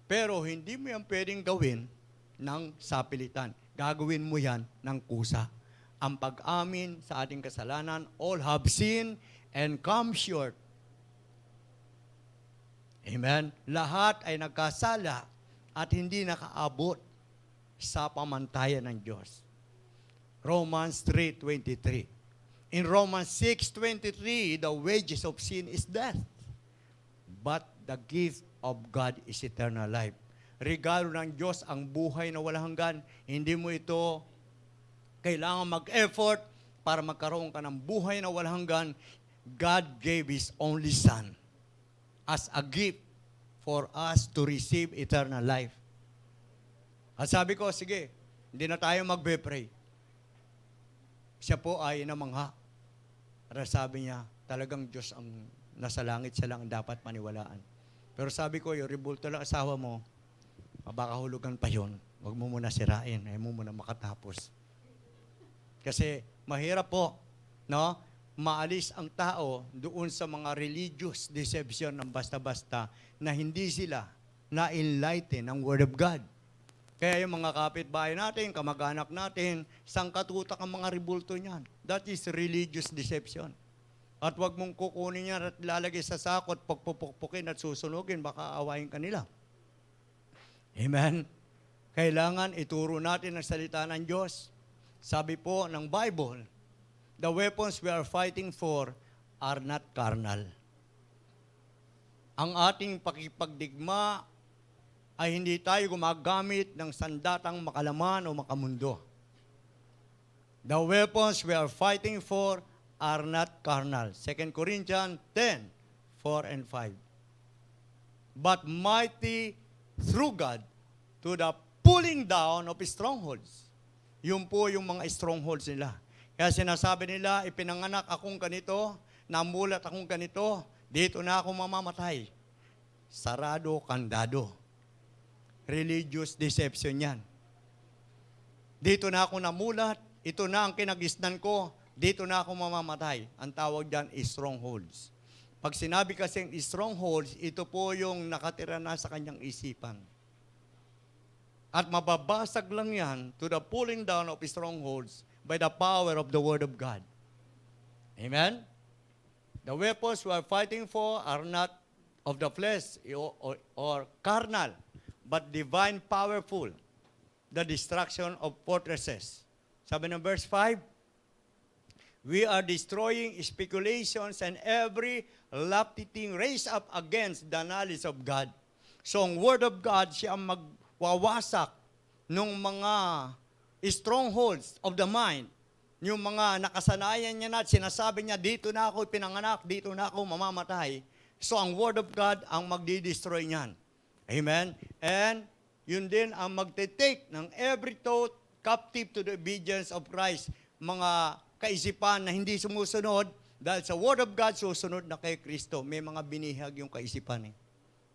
Pero hindi mo yan pwedeng gawin ng sapilitan. Gagawin mo yan ng kusa. Ang pag-amin sa ating kasalanan, all have sinned and come short. Amen? Lahat ay nagkasala at hindi nakaabot sa pamantayan ng Diyos. Romans 3:23. In Romans 6:23, the wages of sin is death, but the gift of God is eternal life. Regalo ng Diyos ang buhay na walang hanggan. Hindi mo ito kailangan mag-effort para magkaroon ka ng buhay na walang hanggan. God gave His only Son as a gift for us to receive eternal life. At sabi ko, sige, hindi na tayo magbe-pray. Siya po ay namangha. At sabi niya, talagang Diyos ang nasa langit, siya lang dapat maniwalaan. Pero sabi ko, yung rebulto lang asawa mo, baka hulugan pa yun. Huwag mo muna sirain, ayaw mo muna makatapos. Kasi mahirap po, no? Maalis ang tao doon sa mga religious deception ng basta-basta na hindi sila na-enlighten ng Word of God. Kaya yung mga kapitbahay natin, kamag-anak natin, sangkatutak ang mga rebulto niyan. That is religious deception. At wag mong kukunin yan at lalagay sa sakot, pagpupukpukin at susunugin, baka awayin ka nila. Amen? Kailangan ituro natin ang salita ng Diyos. Sabi po ng Bible, the weapons we are fighting for are not carnal. Ang ating pakipagdigma ay hindi tayo gumagamit ng sandatang makalaman o makamundo. The weapons we are fighting for are not carnal. 2 Corinthians 10:4 and 5. But mighty through God to the pulling down of strongholds. Yun po yung mga strongholds nila. Kaya sinasabi nila, ipinanganak akong ganito, namulat akong ganito, dito na ako mamamatay. Sarado, kandado. Religious deception yan. Dito na ako namulat, ito na ang kinagisnan ko, dito na ako mamamatay. Ang tawag dyan is strongholds. Pag sinabi kasing strongholds, ito po yung nakatira na sa kanyang isipan. At mababasag lang yan to the pulling down of strongholds by the power of the Word of God. Amen? The weapons we are fighting for are not of the flesh or carnal, but divine powerful, the destruction of fortresses. Sabi ng verse 5, we are destroying speculations and every lofty thing raised up against the knowledge of God. So ang Word of God, siya ang magwawasak ng mga strongholds of the mind, yung mga nakasanayan niya na at sinasabi niya, dito na ako pinanganak, dito na ako mamamatay. So ang Word of God ang magdi-destroy niyan. Amen? And yun din ang magte-take ng every thought captive to the obedience of Christ. Mga kaisipan na hindi sumusunod, dahil sa Word of God, susunod na kay Kristo. May mga binihag yung kaisipan.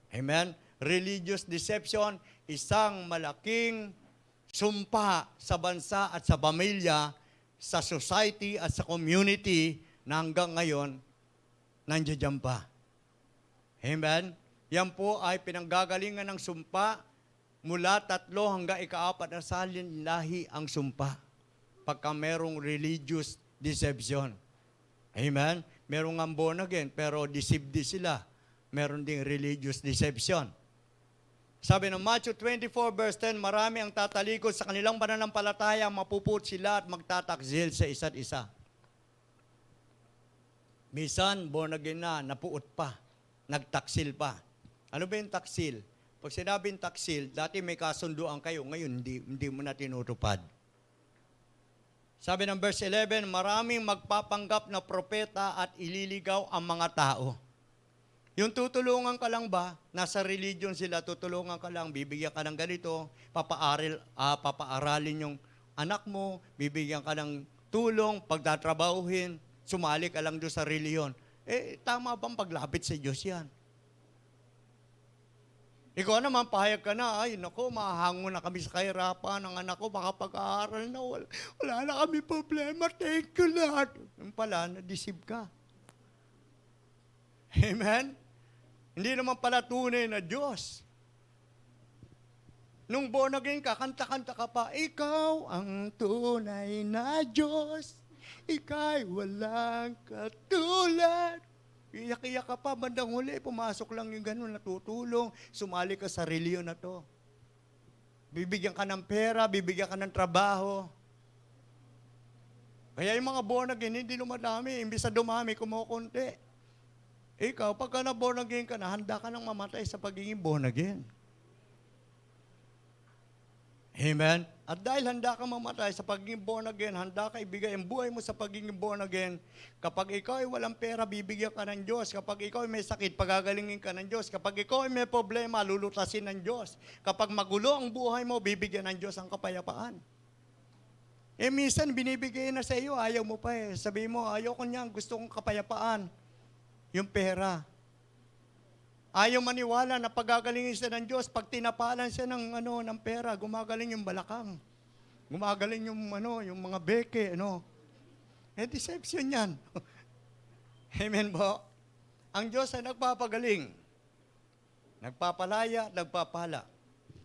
Amen? Religious deception, isang malaking sumpa sa bansa at sa pamilya, sa society at sa community na hanggang ngayon, nandiyan pa. Amen? Yan po ay pinanggagalingan ng sumpa mula 3 hanggang 4 na salin lahi ang sumpa pagka merong religious deception. Amen? Merong ang born again, pero deceived sila. Meron ding religious deception. Sabi ng Matthew 24 verse 10, marami ang tatalikod sa kanilang pananampalataya, mapuput sila at magtataksil sa isa't isa. Minsan, born again na, napuot pa, nagtaksil pa. Ano ba yung taksil? Pag sinabing taksil, dati may kasunduan kayo, ngayon hindi mo na tinutupad. Sabi ng verse 11, maraming magpapanggap na propeta at ililigaw ang mga tao. Yung tutulungan ka lang ba, nasa religion sila, tutulungan ka lang, bibigyan ka ng ganito, papaaralin yung anak mo, bibigyan ka ng tulong, pagtatrabahuhin, sumali ka lang doon sa reliyon. Tama bang paglapit sa Diyos yan? Ikaw naman, pahayag ka na, ay, naku, mahango na kami sa kahirapan ng anak ko, baka pag-aaral na, wala na kami problema, thank you, Lord. Yung pala, na-deceive ka. Amen? Hindi naman pala tunay na Diyos. Nung born again ka, kanta-kanta ka pa, ikaw ang tunay na Diyos, ika'y walang katulad. Iyak-iyak ka pa, bandang huli, pumasok lang yung ganun, natutulong, sumali ka sa reliyon na to. Bibigyan ka ng pera, bibigyan ka ng trabaho. Kaya yung mga born again, hindi lumadami, imbis na dumami, kumukunti. Ikaw, pagka na born again ka na, handa ka nang mamatay sa pagiging born again. Amen? At dahil handa ka mamatay sa pagiging born again, handa ka ibigay ang buhay mo sa pagiging born again. Kapag ikaw ay walang pera, bibigyan ka ng Diyos. Kapag ikaw ay may sakit, pagagalingin ka ng Diyos. Kapag ikaw ay may problema, lulutasin ng Diyos. Kapag magulo ang buhay mo, bibigyan ng Diyos ang kapayapaan. Eh minsan, binibigay na sa iyo, ayaw mo pa eh. Sabi mo, ayaw ko niyan, gusto kong kapayapaan. Yung pera. Ayaw maniwala na pagagalingin siya ng Diyos, pag tinapalan siya ng pera, gumagaling yung balakang. Gumagaling yung mga beke, Eh, deception yan. Amen po? Ang Diyos ay nagpapagaling. Nagpapalaya, nagpapala.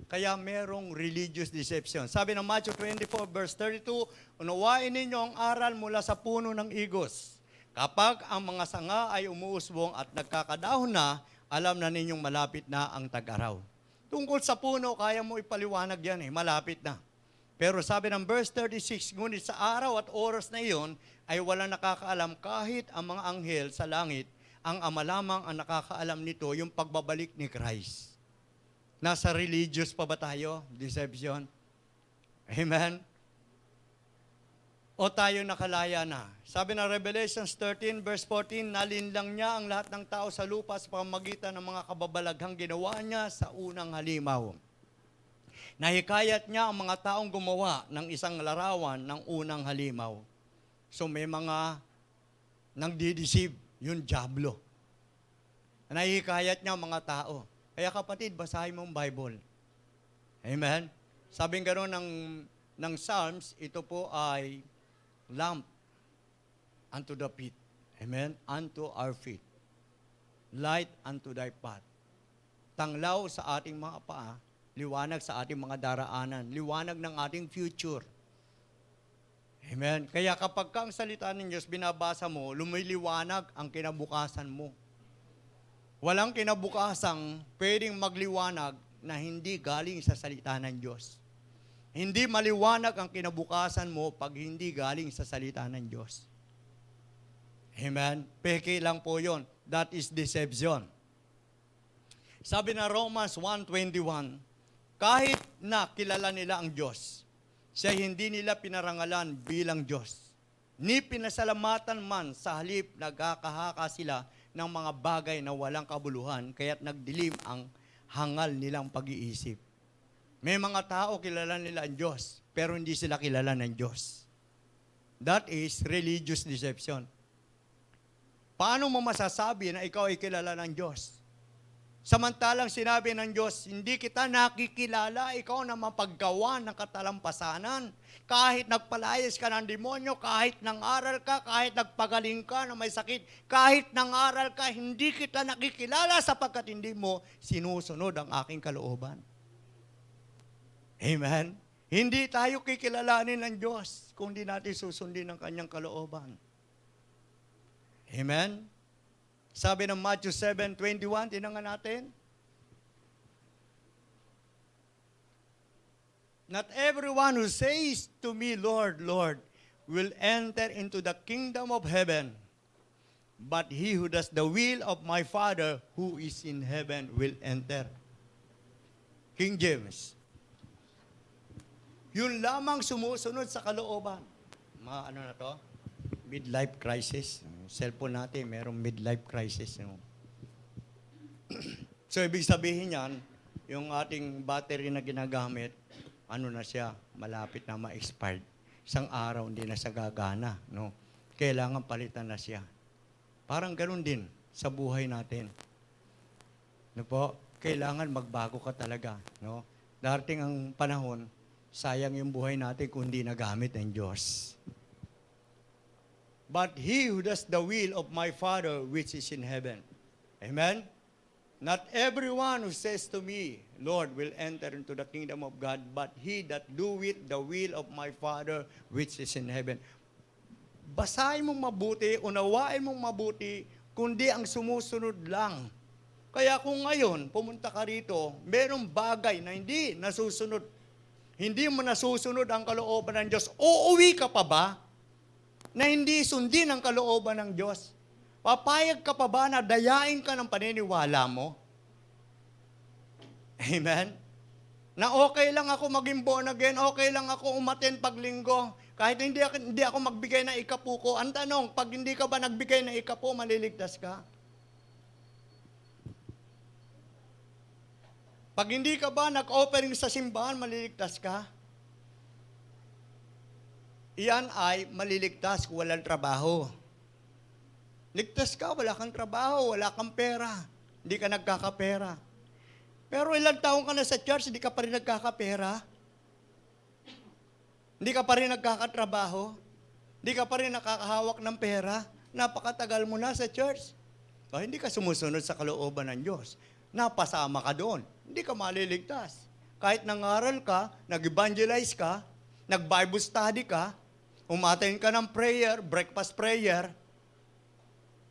Kaya merong religious deception. Sabi ng Matthew 24, verse 32, unawain ninyo ang aral mula sa puno ng igos. Kapag ang mga sanga ay umuusbong at nagkakadahon na, alam na ninyong malapit na ang tag-araw. Tungkol sa puno, kaya mo ipaliwanag yan malapit na. Pero sabi ng verse 36, ngunit sa araw at oras na iyon, ay wala nakakaalam kahit ang mga anghel sa langit, ang Ama lamang ang nakakaalam nito, yung pagbabalik ni Christ. Nasa religious pa ba tayo? Deception? Amen? O tayo nakalaya na? Sabi ng Revelations 13 verse 14, nalinlang niya ang lahat ng tao sa lupa sa pamamagitan ng mga kababalaghang ginawa niya sa unang halimaw. Nahikayat niya ang mga taong gumawa ng isang larawan ng unang halimaw. So may mga nagdi-deceive, yung diablo. Nahikayat niya ang mga tao. Kaya kapatid, basahin mo ang Bible. Amen? Sabi nga ng Psalms, ito po ay lamp unto the feet. Amen? Unto our feet. Light unto thy path. Tanglaw sa ating mga paa, liwanag sa ating mga daraanan, liwanag ng ating future. Amen? Kaya kapag ang salita ng Diyos binabasa mo, lumiliwanag ang kinabukasan mo. Walang kinabukasang pwedeng magliwanag na hindi galing sa salita ng Diyos. Hindi maliwanag ang kinabukasan mo pag hindi galing sa salita ng Diyos. Amen? Peke lang po yon. That is deception. Sabi na Romans 1:21, kahit na kilala nila ang Diyos, siya hindi nila pinarangalan bilang Diyos. Ni pinasalamatan man, sa halip nagkakahaka sila ng mga bagay na walang kabuluhan, kaya't nagdilim ang hangal nilang pag-iisip. May mga tao kilala nila ang Diyos, pero hindi sila kilala ng Diyos. That is religious deception. Paano mo masasabi na ikaw ay kilala ng Diyos? Samantalang sinabi ng Diyos, hindi kita nakikilala, ikaw na mapaggawa ng katalampasanan. Kahit nagpalayas ka ng demonyo, kahit nangaral ka, kahit nagpagaling ka na may sakit, kahit nangaral ka, hindi kita nakikilala sapagkat hindi mo sinusunod ang aking kalooban. Amen? Hindi tayo kikilalanin ng Diyos kung di natin susundin ang kanyang kalooban. Amen? Sabi ng Matthew 7:21, tinangan natin. Not everyone who says to me, Lord, Lord, will enter into the kingdom of heaven, but he who does the will of my Father who is in heaven will enter. King James. Yun lamang sumusunod sa kalooban. Mga na to? Midlife crisis. Cellphone natin, merong midlife crisis. So, ibig sabihin yan, yung ating battery na ginagamit, na siya, malapit na ma-expired. Isang araw, hindi na siya gagana. Kailangan palitan na siya. Parang ganun din sa buhay natin. kailangan magbago ka talaga. No? Darating ang panahon, sayang yung buhay natin kung hindi nagamit ng Diyos. But he who does the will of my Father which is in heaven. Amen? Not everyone who says to me, Lord, will enter into the kingdom of God, but he that doeth the will of my Father which is in heaven. Basahin mong mabuti, unawain mong mabuti, kundi ang sumusunod lang. Kaya kung ngayon, pumunta ka rito, merong bagay na hindi nasusunod, hindi mo nasusunod ang kalooban ng Diyos, uuwi ka pa ba na hindi sundin ang kalooban ng Diyos? Papayag ka pa ba na dayain ka ng paniniwala mo? Amen? Na okay lang ako maging born again, okay lang ako umaten paglinggo, kahit hindi ako magbigay ng ikapu ko. Ang tanong, pag hindi ka ba nagbigay ng ikapu, maliligtas ka? Pag hindi ka ba nag-offering sa simbahan, maliligtas ka? Iyan ay maliligtas kung walang trabaho. Ligtas ka, wala kang trabaho, wala kang pera, hindi ka nagkakapera. Pero ilang taon ka na sa church, hindi ka pa rin nagkakapera? Hindi ka pa rin nagkakatrabaho? Hindi ka pa rin nakakahawak ng pera? Napakatagal mo na sa church. O hindi ka sumusunod sa kalooban ng Diyos. Napasama ka doon. Hindi ka maliligtas. Kahit nangaral ka, nag-evangelize ka, nag-Bible study ka, umaten ka ng prayer, breakfast prayer,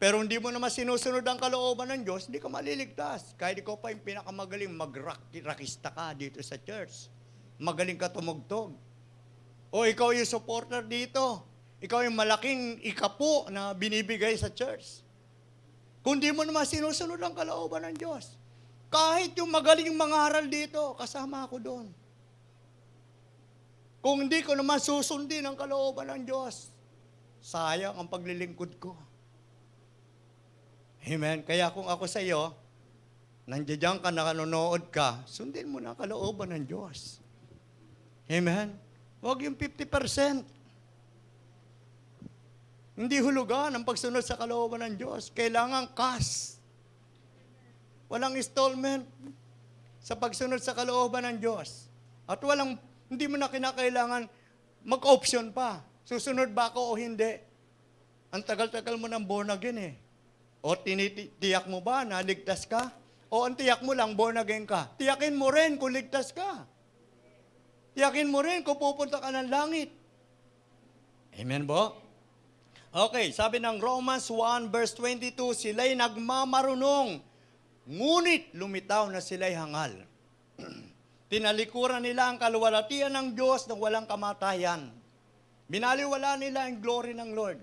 pero hindi mo naman sinusunod ang kalooban ng Diyos, hindi ka maliligtas. Kahit ikaw pa yung pinakamagaling, mag-rakista ka dito sa church. Magaling ka tumugtog. O ikaw yung supporter dito. Ikaw yung malaking ikapu na binibigay sa church. Kung di mo naman sinusunod ang kalooban ng Diyos. Kahit yung magaling mangaral dito, kasama ako doon. Kung hindi ko naman susundin ang kalooban ng Diyos, sayang ang paglilingkod ko. Amen. Kaya kung ako sa iyo, nandiyan ka, nanonood ka, sundin mo na ang kalooban ng Diyos. Amen. Huwag yung 50%. Hindi hulugan ang pagsunod sa kalooban ng Diyos. Kailangan cash. Walang installment sa pagsunod sa kalooban ng Diyos. At hindi mo na kinakailangan mag-option pa. Susunod ba ako o hindi? Ang tagal-tagal mo ng born again eh. O tinitiyak mo ba na ligtas ka? O ang tiyak mo lang born again ka? Tiyakin mo rin kung ligtas ka. Tiyakin mo rin kung pupunta ka ng langit. Amen po? Okay, sabi ng Romans 1 verse 22, sila'y nagmamarunong, ngunit lumitaw na sila'y hangal. Tinalikuran nila ang kaluwalhatian ng Diyos na walang kamatayan. Binaliwala nila ang glory ng Lord.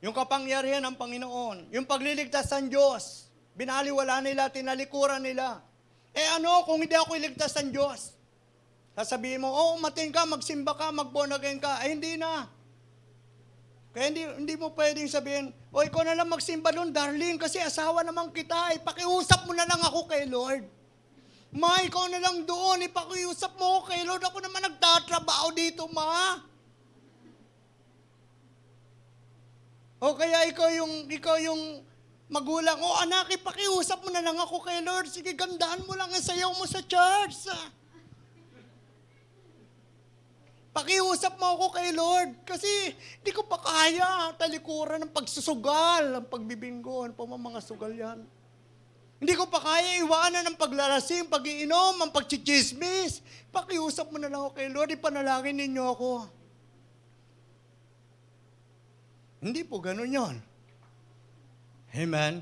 Yung kapangyarihan ng Panginoon, yung pagliligtas ng Diyos, binaliwala nila, tinalikuran nila. Ano kung hindi ako iligtas ng Diyos? Sasabihin mo, umatin ka, magsimba ka, mag-born again ka. Hindi na. Kaya hindi mo pwedeng sabihin, ikaw na lang magsimba doon, darling, kasi asawa naman kita. Pakiusap mo na lang ako kay Lord. Ma, ikaw na lang doon, ipakiusap mo ako kay Lord. Ako naman nagtatrabaho dito, ma. O kaya ikaw yung magulang, anak, ipakiusap mo na lang ako kay Lord. Sige, gandahan mo lang ang sayaw mo sa church. Pakiusap mo ako kay Lord. Kasi di ko pa kaya talikuran ng pagsusugal, ang pagbibinggo, mga sugal yan. Hindi ko pa kaya iwanan ng paglalasing, pag-iinom, ang pagchichismis. Pakiusap mo na lang ako kay Lord, ipanalangin ninyo ako. Hindi po ganun yon. Amen?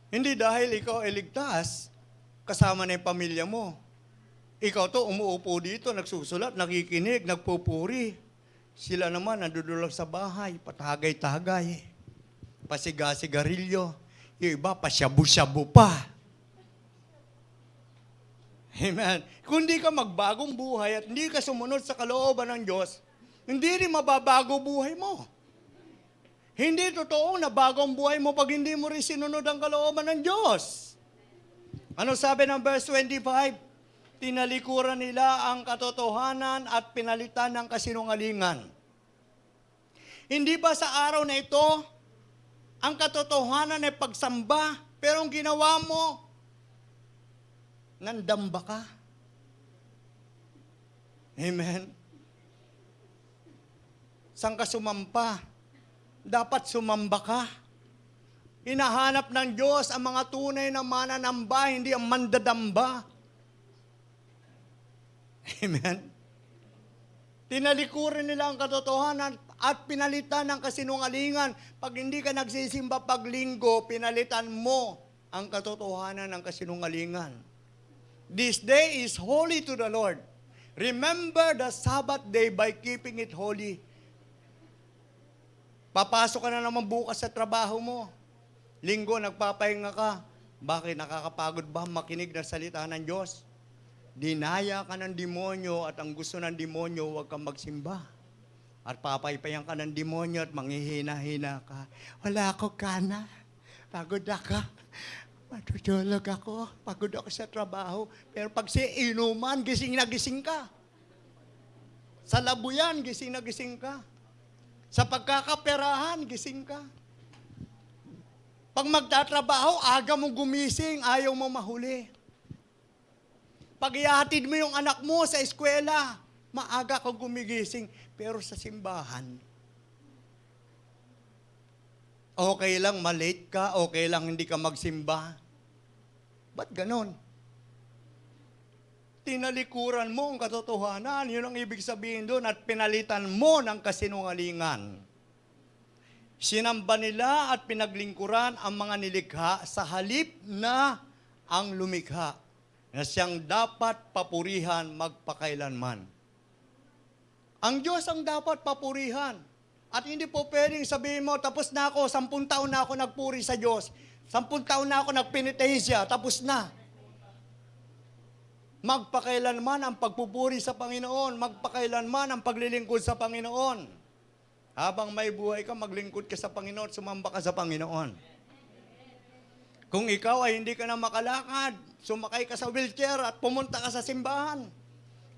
Hindi dahil ikaw ay ligtas, kasama na yung pamilya mo. Ikaw to, umuupo dito, nagsusulat, nakikinig, nagpupuri. Sila naman, nandudulag sa bahay, patagay-tagay, pasiga-sigarilyo. Yung iba, pasyabu-syabu pa. Amen? Kung hindi ka magbagong buhay at hindi ka sumunod sa kalooban ng Diyos, hindi rin mababago buhay mo. Hindi totoo na bagong buhay mo pag hindi mo rin sinunod ang kalooban ng Diyos. Ano sabi ng verse 25? Tinalikuran nila ang katotohanan at pinalitan ng kasinungalingan. Hindi ba sa araw na ito, ang katotohanan ay pagsamba, pero ang ginawa mo, Nandamba ka. Amen? Saan ka sumampa? Dapat sumamba ka. Hinahanap ng Diyos ang mga tunay na mananamba, hindi ang mandadamba. Amen? Tinalikuran nila ang katotohanan at pinalitan ng kasinungalingan. Pag hindi ka nagsisimba pag linggo, pinalitan mo ang katotohanan ng kasinungalingan. This day is holy to the Lord. Remember the Sabbath day by keeping it holy. Papasok ka na naman bukas sa trabaho mo. Linggo, nagpapahinga ka. Bakit? Nakakapagod ba makinig ng salita ng Diyos? Dinaya ka ng demonyo at ang gusto ng demonyo, huwag kang magsimba. At papaypayan ka ng demonyo at manghihina-hina ka. Wala ako kana. Pagod ako. Matutulog ako. Pagod ako sa trabaho. Pero pag si inuman, gising na gising ka. Sa labuyan, gising na gising ka. Sa pagkakaperahan, gising ka. Pag magtatrabaho, aga mo gumising, ayaw mo mahuli. Pag ihatid mo yung anak mo sa eskwela, maaga ka gumigising. Pero sa simbahan, okay lang malate ka, okay lang hindi ka magsimba. Ba't ganon? Tinalikuran mo ang katotohanan, yun ang ibig sabihin doon, at pinalitan mo ng kasinungalingan. Sinamba nila at pinaglingkuran ang mga nilikha sa halip na ang lumikha, na siyang dapat papurihan magpakailanman. Ang Diyos ang dapat papurihan. At hindi po pwedeng sabihin mo, tapos na ako, 10 taon na ako nagpuri sa Diyos. 10 taon na ako nagpenitensya, tapos na. Magpakailanman ang pagpupuri sa Panginoon. Magpakailanman ang paglilingkod sa Panginoon. Habang may buhay ka, maglingkod ka sa Panginoon, sumamba ka sa Panginoon. Kung ikaw ay hindi ka na makalakad, sumakay ka sa wheelchair at pumunta ka sa simbahan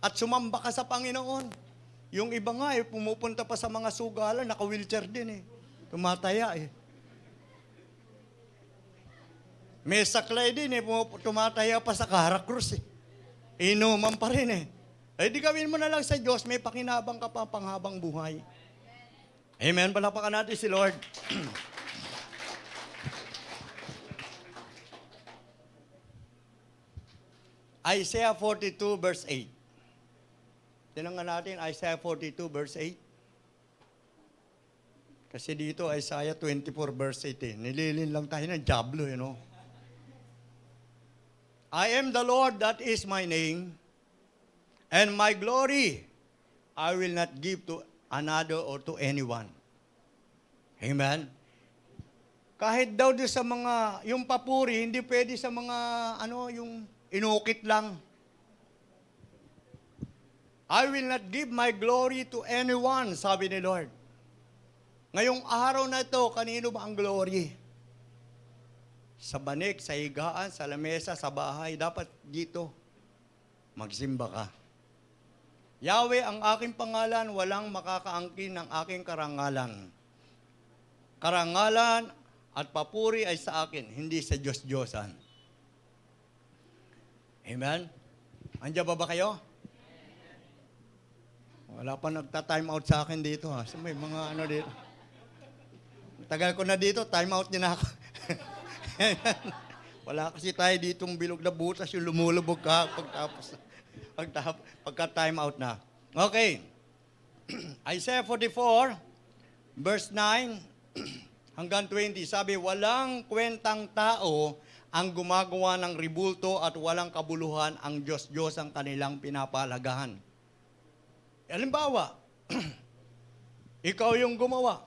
at sumamba ka sa Panginoon. Yung iba nga, pumupunta pa sa mga sugalan, naka-wheelchair din tumataya May saklay din tumataya pa sa Caracruz Inuman pa rin di gawin mo na lang sa Diyos, may pakinabang ka pa panghabang buhay. Amen. Palapakan natin si Lord. Isaiah 42 verse 8. Tinangan natin Isaiah 42 verse 8. Kasi dito Isaiah 24 verse 8 Nililin lang tayo ng diablo, I am the Lord, that is my name, and my glory I will not give to another or to anyone. Amen? Kahit daw doon sa mga, yung papuri, hindi pwede sa mga, yung inukit lang. I will not give my glory to anyone, sabi ni Lord. Ngayong araw na ito, kanino ba ang glory? Sa banik, sa higaan, sa lamesa, sa bahay, dapat dito, magsimba ka. Yahweh, ang aking pangalan, walang makakaangkin ng aking karangalan. Karangalan at papuri ay sa akin, hindi sa Diyos-Diyosan. Amen? Andiyan ba kayo? Wala pa nagta-time out sa akin dito. So may mga dito. Tagal ko na dito, time out din ako. Wala kasi tayo ditong bilog na butas yung lumulubog ka pagka-time out na. Okay. Isaiah 44, verse 9 hanggang 20, sabi, walang kwentang tao ang gumagawa ng ribulto at walang kabuluhan ang Diyos-Diyos ang kanilang pinapalagahan. Halimbawa, ikaw yung gumawa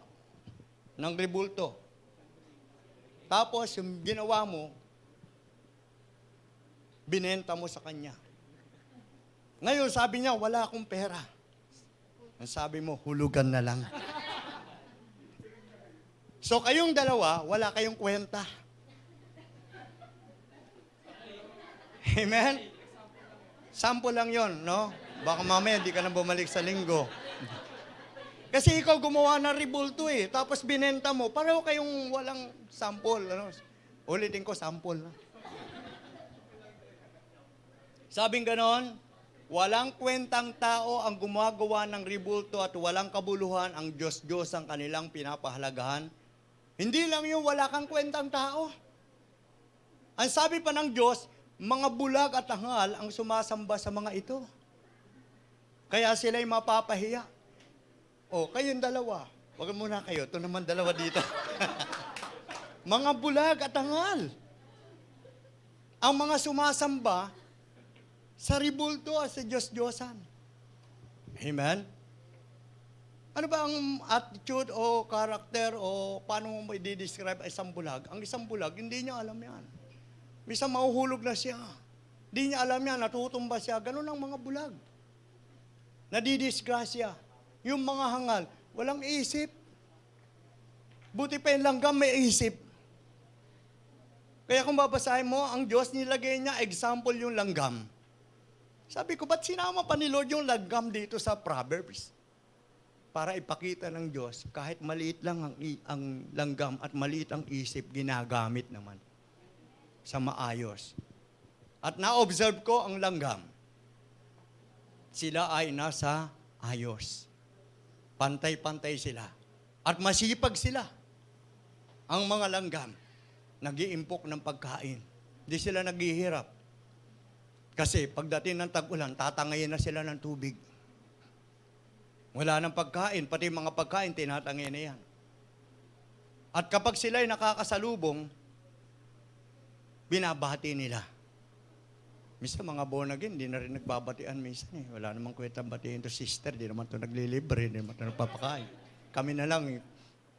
ng ribulto. Tapos, yung ginawa mo, binenta mo sa kanya. Ngayon, sabi niya, wala akong pera. Ang sabi mo, hulugan na lang. So, kayong dalawa, wala kayong kwenta. Amen? Sample lang yon, no? Baka mamaya, di ka na bumalik sa linggo. Kasi ikaw gumawa ng ribulto tapos binenta mo, pareho kayong walang sample. Ulitin ko, sample. Sabing ganon, walang kwentang tao ang gumagawa ng ribulto at walang kabuluhan ang Diyos-Diyos ang kanilang pinapahalagahan. Hindi lang yung wala kang kwentang tao. Ang sabi pa ng Diyos, mga bulag at hangal ang sumasamba sa mga ito. Kaya sila'y mapapahiya. O, kayong dalawa. Wag muna kayo, ito naman dalawa dito. Mga bulag at hangal. Ang mga sumasamba sa ribulto at sa Diyos-Diyosan. Amen? Ano ba ang attitude o karakter o paano mo i-describe isang bulag? Ang isang bulag, hindi niya alam yan. Minsan mahuhulog na siya. Hindi niya alam yan, natutumba siya. Ganun ang mga bulag. Nadidisgrasya. Yung mga hangal, walang isip. Buti pa yung langgam may isip. Kaya kung babasahin mo, ang Diyos nilagay niya, example yung langgam. Sabi ko, ba't sinama pa ni Lord yung langgam dito sa Proverbs? Para ipakita ng Diyos, kahit maliit lang ang langgam at maliit ang isip, ginagamit naman sa maayos. At na-observe ko ang langgam. Sila ay nasa ayos. Pantay-pantay sila. At masipag sila. Ang mga langgam, nag-iimpok ng pagkain. Hindi sila naghihirap. Kasi pagdating ng tag-ulan, tatangayin na sila ng tubig. Wala nang pagkain, pati mga pagkain, tinatangayin na yan. At kapag sila'y nakakasalubong, binabati nila. Minsan mga born again, hindi na rin nagbabatian minsan eh. Wala namang kwentang batiin to sister, di naman to naglilibre, di naman to nagpapakain. Kami na lang,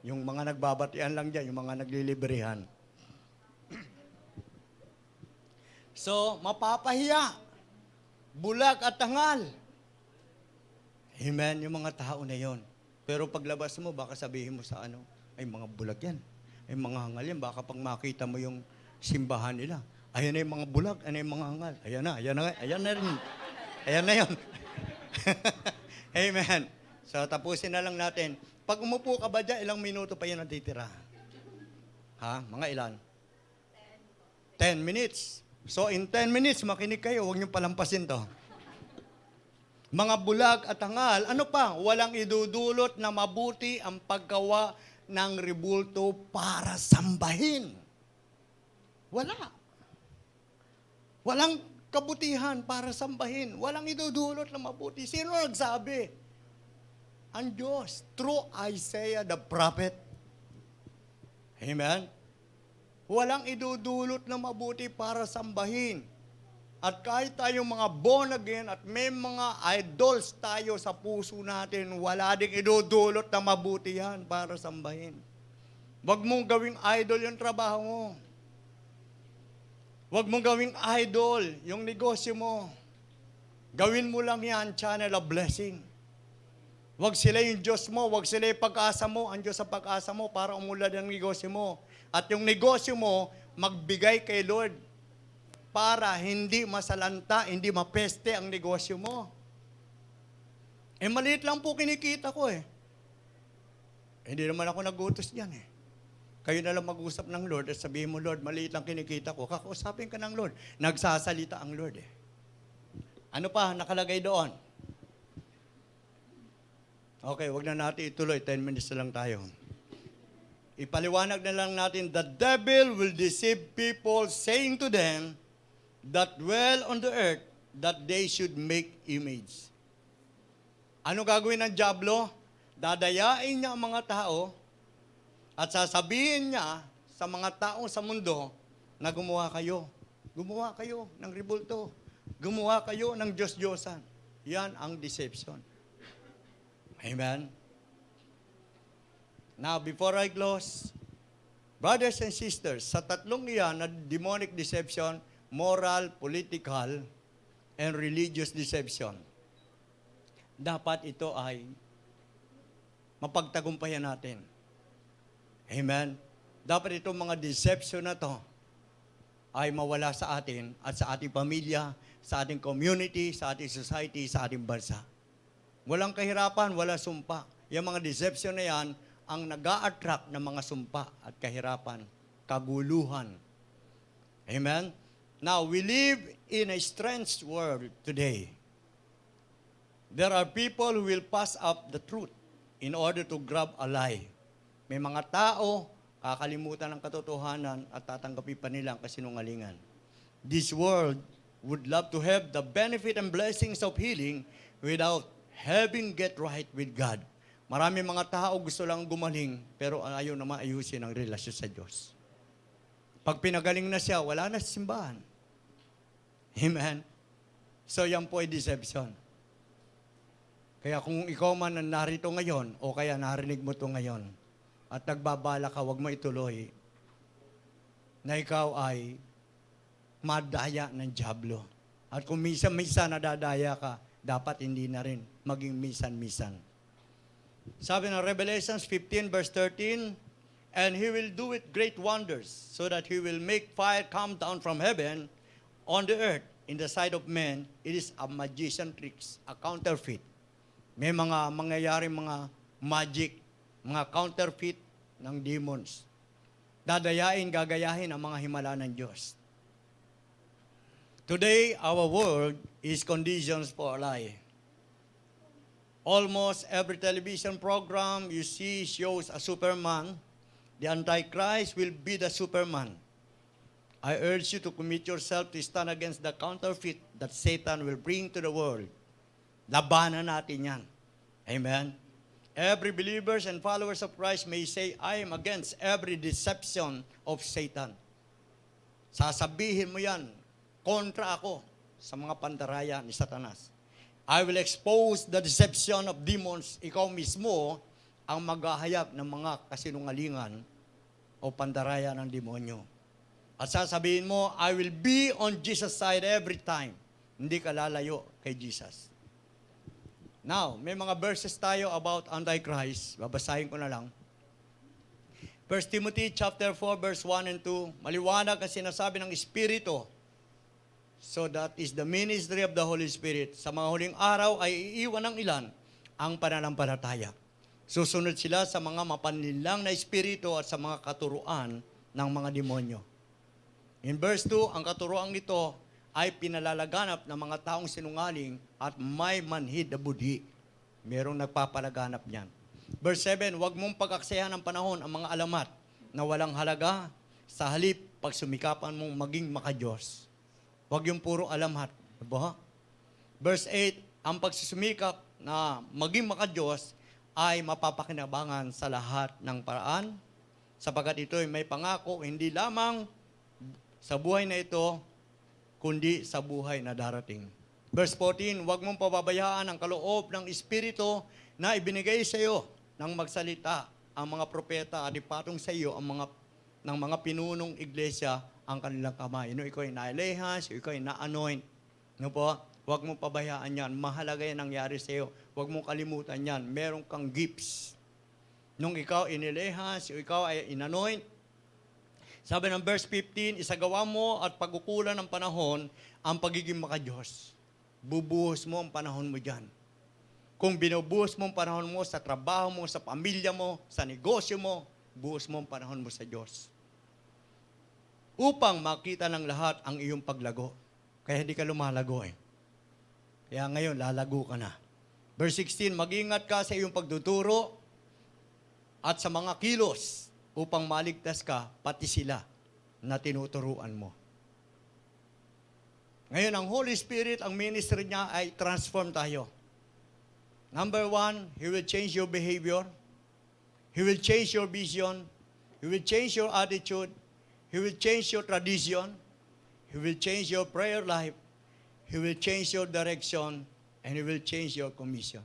yung mga nagbabatian lang dyan, yung mga naglilibrehan. So, mapapahiya, bulag at tangal. Amen, yung mga tao na yon. Pero paglabas mo, baka sabihin mo sa ano, ay mga bulag yan, ay mga hangal yan, baka pag makita mo yung simbahan nila, ayan na yung mga bulag, ayan na yung mga hangal, ayan na rin, ayan na yun. Amen. So, tapusin na lang natin. Pag umupo ka ba dyan, ilang minuto pa yun natitira? Ha? Mga ilan? 10 minutes. So, in 10 minutes, makinig kayo, huwag niyong palampasin to. Mga bulag at hangal, ano pa? Walang idudulot na mabuti ang paggawa ng ribulto para sambahin. Wala. Walang kabutihan para sambahin. Walang idudulot na mabuti. Sino nagsabi? Ang Diyos, through Isaiah the prophet. Amen? Walang idudulot na mabuti para sambahin. At kahit tayong mga born again at may mga idols tayo sa puso natin, wala ding idudulot na mabuti yan para sambahin. Huwag mong gawing idol yung trabaho mo. Huwag mong gawing idol yung negosyo mo. Gawin mo lang yan, channel of blessing. Huwag sila yung Diyos mo, huwag sila yung pag-asa mo, ang Diyos sa pag-asa mo para umulad ang negosyo mo. At yung negosyo mo, magbigay kay Lord para hindi masalanta, hindi mapeste ang negosyo mo. Eh, maliit lang po kinikita ko eh. Hindi naman ako nagutos diyan eh. Kayo na lang mag-usap ng Lord at sabihin mo, Lord, maliit lang kinikita ko. Kakausapin ka ng Lord. Nagsasalita ang Lord eh. Ano pa nakalagay doon? Okay, wag na natin ituloy. 10 minutes na lang tayo. Ipaliwanag na lang natin, the devil will deceive people saying to them that dwell on the earth that they should make image. Ano gagawin ng diablo? Dadayain niya ang mga tao at sasabihin niya sa mga taong sa mundo na gumawa kayo. Gumawa kayo ng ribulto. Gumawa kayo ng Diyos-Diyosan. Yan ang deception. Amen? Now, before I close, brothers and sisters, sa tatlong iyan na demonic deception, moral, political, and religious deception, dapat ito ay mapagtagumpayan natin. Amen? Dapat itong mga deception na to ay mawala sa atin at sa ating pamilya, sa ating community, sa ating society, sa ating bansa. Walang kahirapan, wala sumpa. Yung mga deception na yan, ang nag-a-attract ng mga sumpa at kahirapan, kaguluhan. Amen? Now, we live in a strange world today. There are people who will pass up the truth in order to grab a lie. May mga tao, kakalimutan ng katotohanan at tatanggapin pa nila ang kasinungalingan. This world would love to have the benefit and blessings of healing without having get right with God. Marami mga tao gusto lang gumaling, pero ayaw naman ayusin ang relasyon sa Diyos. Pag pinagaling na siya, wala na sa simbahan. Amen? So yan po ay deception. Kaya kung ikaw man ang narito ngayon, o kaya narinig mo ito ngayon, at nagbabala ka, huwag mo ituloy, na ikaw ay madaya ng dyablo. At kung minsan-minsan nadadaya ka, dapat hindi na rin maging minsan-minsan. Sabi ng Revelations 15 verse 13, and He will do it great wonders, so that He will make fire come down from heaven on the earth. In the sight of men, it is a magician tricks, a counterfeit. May mga mangyayari mga magic, mga counterfeit ng demons. Dadayain, gagayahin ang mga himala ng Diyos. Today, our world is conditions for a lie. Almost every television program you see shows a Superman. The Antichrist will be the Superman. I urge you to commit yourself to stand against the counterfeit that Satan will bring to the world. Labanan natin yan. Amen? Every believers and followers of Christ may say, I am against every deception of Satan. Sasabihin mo yan, kontra ako sa mga pandaraya ni Satanas. I will expose the deception of demons. Ikaw mismo ang maghahayag ng mga kasinungalingan o pandaraya ng demonyo. At sasabihin mo, I will be on Jesus' side every time. Hindi ka lalayo kay Jesus. Now, may mga verses tayo about Antichrist. Babasahin ko na lang. 1 Timothy chapter 4 verse 1 and 2. Maliwanag ang sinasabi ng Espiritu. So that is the ministry of the Holy Spirit. Sa mga huling araw ay iiwan ng ilan ang pananampalataya. Susunod sila sa mga mapanlinlang na espiritu at sa mga katuruan ng mga demonyo. In verse 2, ang katuruan nito ay pinalalaganap ng mga taong sinungaling at may manhid na budhi. Merong nagpapalaganap niyan. Verse 7, huwag mong pagaksayahan ng panahon ang mga alamat na walang halaga, sa halip pagsumikapan mong maging makadiyos. Huwag yung puro alamat. Diba? Verse 8, ang pagsusumikap na maging makadiyos ay mapapakinabangan sa lahat ng paraan, sapagkat ito ay may pangako, hindi lamang sa buhay na ito, kundi sa buhay na darating. Verse 14, huwag mong pababayaan ang kaloob ng Espiritu na ibinigay sa iyo nang magsalita ang mga propeta at ipatong sa iyo ang ng mga pinunong iglesia ang kanilang kamay. No, ikaw ay na-elehas, ikaw ay na-anoint. No po? Huwag mong pabayaan yan. Mahalaga yan nangyari sa iyo. Huwag mong kalimutan yan. Meron kang gifts. Nung ikaw inelehas, ikaw ay inanoint, sabi ng verse 15, isagawa mo at pagkukulan ng panahon ang pagiging makadiyos. Bubuhos mo ang panahon mo dyan. Kung binubuhos mo ang panahon mo sa trabaho mo, sa pamilya mo, sa negosyo mo, buhos mo ang panahon mo sa Diyos. Upang makita ng lahat ang iyong paglago. Kaya hindi ka lumalago eh. Kaya ngayon, lalago ka na. Verse 16, mag-ingat ka sa iyong pagtuturo at sa mga kilos upang maligtas ka, pati sila na tinuturuan mo. Ngayon, ang Holy Spirit, ang ministry niya ay transform tayo. Number 1, He will change your behavior. He will change your vision. He will change your attitude. He will change your tradition. He will change your prayer life. He will change your direction. And He will change your commission.